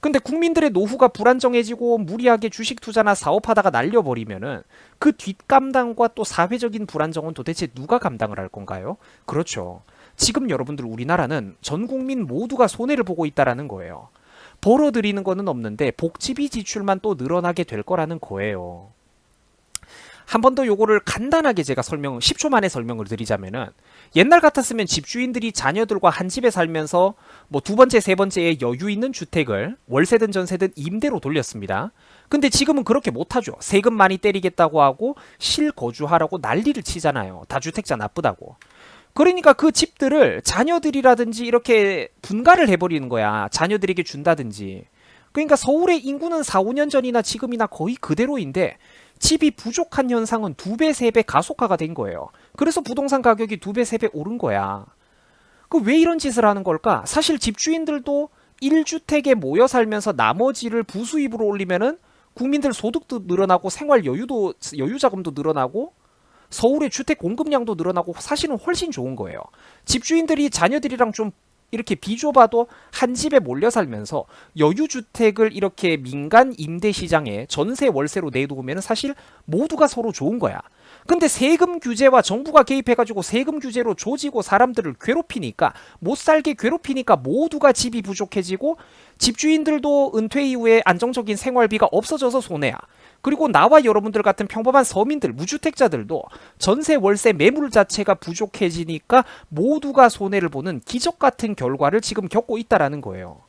근데 국민들의 노후가 불안정해지고 무리하게 주식 투자나 사업하다가 날려버리면은 그 뒷감당과 또 사회적인 불안정은 도대체 누가 감당을 할 건가요? 그렇죠. 지금 여러분들 우리나라는 전 국민 모두가 손해를 보고 있다라는 거예요. 벌어들이는 거는 없는데 복지비 지출만 또 늘어나게 될 거라는 거예요. 한 번 더 요거를 간단하게 제가 10초 만에 설명을 드리자면은 옛날 같았으면 집주인들이 자녀들과 한 집에 살면서 뭐 두 번째, 세 번째에 여유 있는 주택을 월세든 전세든 임대로 돌렸습니다. 근데 지금은 그렇게 못하죠. 세금 많이 때리겠다고 하고 실거주하라고 난리를 치잖아요. 다주택자 나쁘다고. 그러니까 그 집들을 자녀들이라든지 이렇게 분가를 해버리는 거야. 자녀들에게 준다든지. 그러니까 서울의 인구는 4, 5년 전이나 지금이나 거의 그대로인데 집이 부족한 현상은 2배, 3배 가속화가 된 거예요. 그래서 부동산 가격이 2배, 3배 오른 거야. 그 왜 이런 짓을 하는 걸까? 사실 집주인들도 1주택에 모여 살면서 나머지를 부수입으로 올리면은 국민들 소득도 늘어나고 생활 여유 자금도 늘어나고 서울의 주택 공급량도 늘어나고 사실은 훨씬 좋은 거예요. 집주인들이 자녀들이랑 좀 이렇게 비좁아도 한 집에 몰려 살면서 여유주택을 이렇게 민간 임대시장에 전세 월세로 내놓으면 사실 모두가 서로 좋은 거야. 근데 세금 규제와 정부가 개입해가지고 세금 규제로 조지고 사람들을 괴롭히니까 못 살게 괴롭히니까 모두가 집이 부족해지고 집주인들도 은퇴 이후에 안정적인 생활비가 없어져서 손해야. 그리고 나와 여러분들 같은 평범한 서민들, 무주택자들도 전세, 월세, 매물 자체가 부족해지니까 모두가 손해를 보는 기적 같은 결과를 지금 겪고 있다라는 거예요.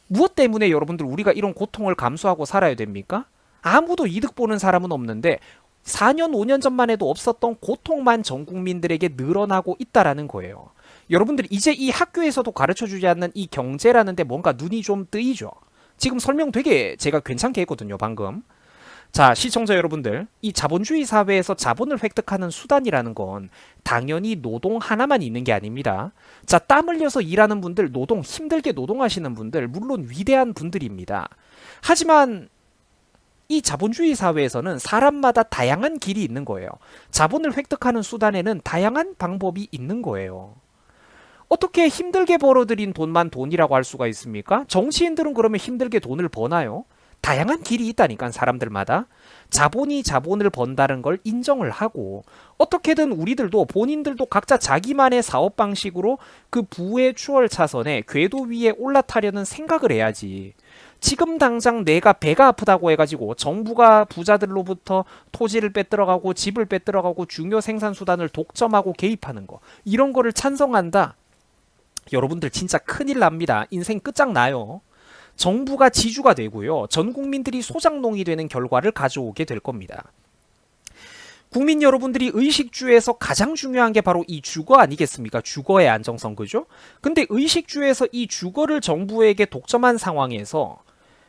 무엇 때문에 여러분들 우리가 이런 고통을 감수하고 살아야 됩니까? 아무도 이득 보는 사람은 없는데 4년, 5년 전만 해도 없었던 고통만 전 국민들에게 늘어나고 있다라는 거예요. 여러분들 이제 이 학교에서도 가르쳐주지 않는 이 경제라는 데 뭔가 눈이 좀 뜨이죠. 지금 설명 되게 제가 괜찮게 했거든요, 방금. 자, 시청자 여러분들, 이 자본주의 사회에서 자본을 획득하는 수단이라는 건 당연히 노동 하나만 있는 게 아닙니다. 자, 땀 흘려서 일하는 분들, 힘들게 노동하시는 분들, 물론 위대한 분들입니다. 하지만 이 자본주의 사회에서는 사람마다 다양한 길이 있는 거예요. 자본을 획득하는 수단에는 다양한 방법이 있는 거예요. 어떻게 힘들게 벌어들인 돈만 돈이라고 할 수가 있습니까? 정치인들은 그러면 힘들게 돈을 버나요? 다양한 길이 있다니까, 사람들마다. 자본이 자본을 번다는 걸 인정을 하고, 어떻게든 우리들도 본인들도 각자 자기만의 사업 방식으로 그 부의 추월 차선에 궤도 위에 올라타려는 생각을 해야지. 지금 당장 내가 배가 아프다고 해가지고 정부가 부자들로부터 토지를 빼들어가고 집을 빼들어가고 중요 생산수단을 독점하고 개입하는 거, 이런 거를 찬성한다? 여러분들 진짜 큰일 납니다. 인생 끝장나요. 정부가 지주가 되고요. 전 국민들이 소장농이 되는 결과를 가져오게 될 겁니다. 국민 여러분들이 의식주에서 가장 중요한 게 바로 이 주거 아니겠습니까? 주거의 안정성, 그죠? 근데 의식주에서 이 주거를 정부에게 독점한 상황에서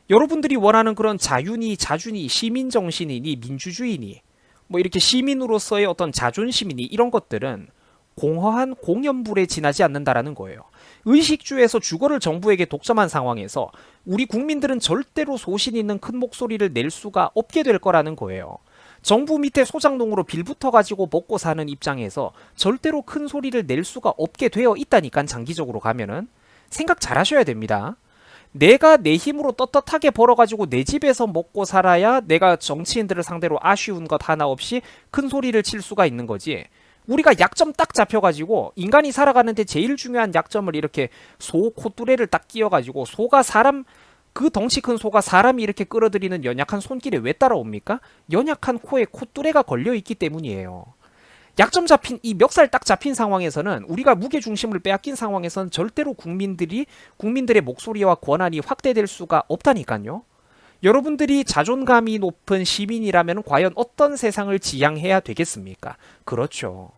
여러분들이 원하는 그런 자유니 자주니 시민정신이니 민주주의니 뭐 이렇게 시민으로서의 어떤 자존심이니 이런 것들은 공허한 공연불에 지나지 않는다라는 거예요. 의식주에서 주거를 정부에게 독점한 상황에서 우리 국민들은 절대로 소신 있는 큰 목소리를 낼 수가 없게 될 거라는 거예요. 정부 밑에 소장농으로 빌붙어가지고 먹고 사는 입장에서 절대로 큰 소리를 낼 수가 없게 되어 있다니까, 장기적으로 가면은. 생각 잘 하셔야 됩니다. 내가 내 힘으로 떳떳하게 벌어가지고 내 집에서 먹고 살아야 내가 정치인들을 상대로 아쉬운 것 하나 없이 큰 소리를 칠 수가 있는 거지. 우리가 약점 딱 잡혀가지고 인간이 살아가는데 제일 중요한 약점을 이렇게 소 콧뚜레를 딱 끼워가지고 소가 사람, 그 덩치 큰 소가 사람이 이렇게 끌어들이는 연약한 손길에 왜 따라옵니까? 연약한 코에 콧뚜레가 걸려있기 때문이에요. 약점 잡힌, 이 멱살 딱 잡힌 상황에서는, 우리가 무게중심을 빼앗긴 상황에서는 절대로 국민들의 목소리와 권한이 확대될 수가 없다니까요. 여러분들이 자존감이 높은 시민이라면 과연 어떤 세상을 지향해야 되겠습니까? 그렇죠.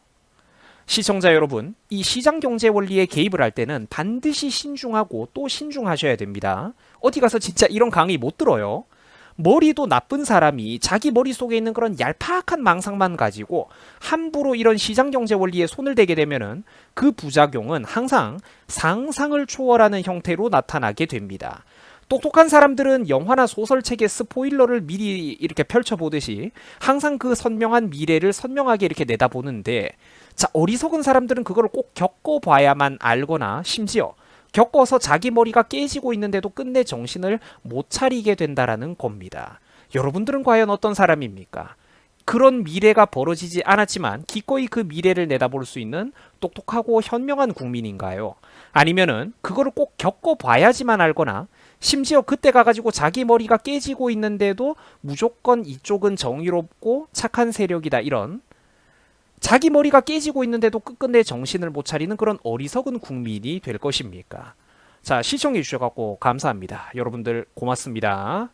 시청자 여러분, 이 시장경제 원리에 개입을 할 때는 반드시 신중하고 또 신중하셔야 됩니다. 어디 가서 진짜 이런 강의 못 들어요. 머리도 나쁜 사람이 자기 머릿속에 있는 그런 얄팍한 망상만 가지고 함부로 이런 시장경제 원리에 손을 대게 되면은 그 부작용은 항상 상상을 초월하는 형태로 나타나게 됩니다. 똑똑한 사람들은 영화나 소설책의 스포일러를 미리 이렇게 펼쳐보듯이 항상 그 선명한 미래를 선명하게 이렇게 내다보는데, 자, 어리석은 사람들은 그걸 꼭 겪어봐야만 알거나 심지어 겪어서 자기 머리가 깨지고 있는데도 끝내 정신을 못 차리게 된다라는 겁니다. 여러분들은 과연 어떤 사람입니까? 그런 미래가 벌어지지 않았지만 기꺼이 그 미래를 내다볼 수 있는 똑똑하고 현명한 국민인가요? 아니면은 그거를 꼭 겪어봐야지만 알거나 심지어 그때 가가지고 자기 머리가 깨지고 있는데도 무조건 이쪽은 정의롭고 착한 세력이다, 이런 자기 머리가 깨지고 있는데도 끝끝내 정신을 못 차리는 그런 어리석은 국민이 될 것입니까? 자, 시청해 주셔서 감사합니다. 여러분들 고맙습니다.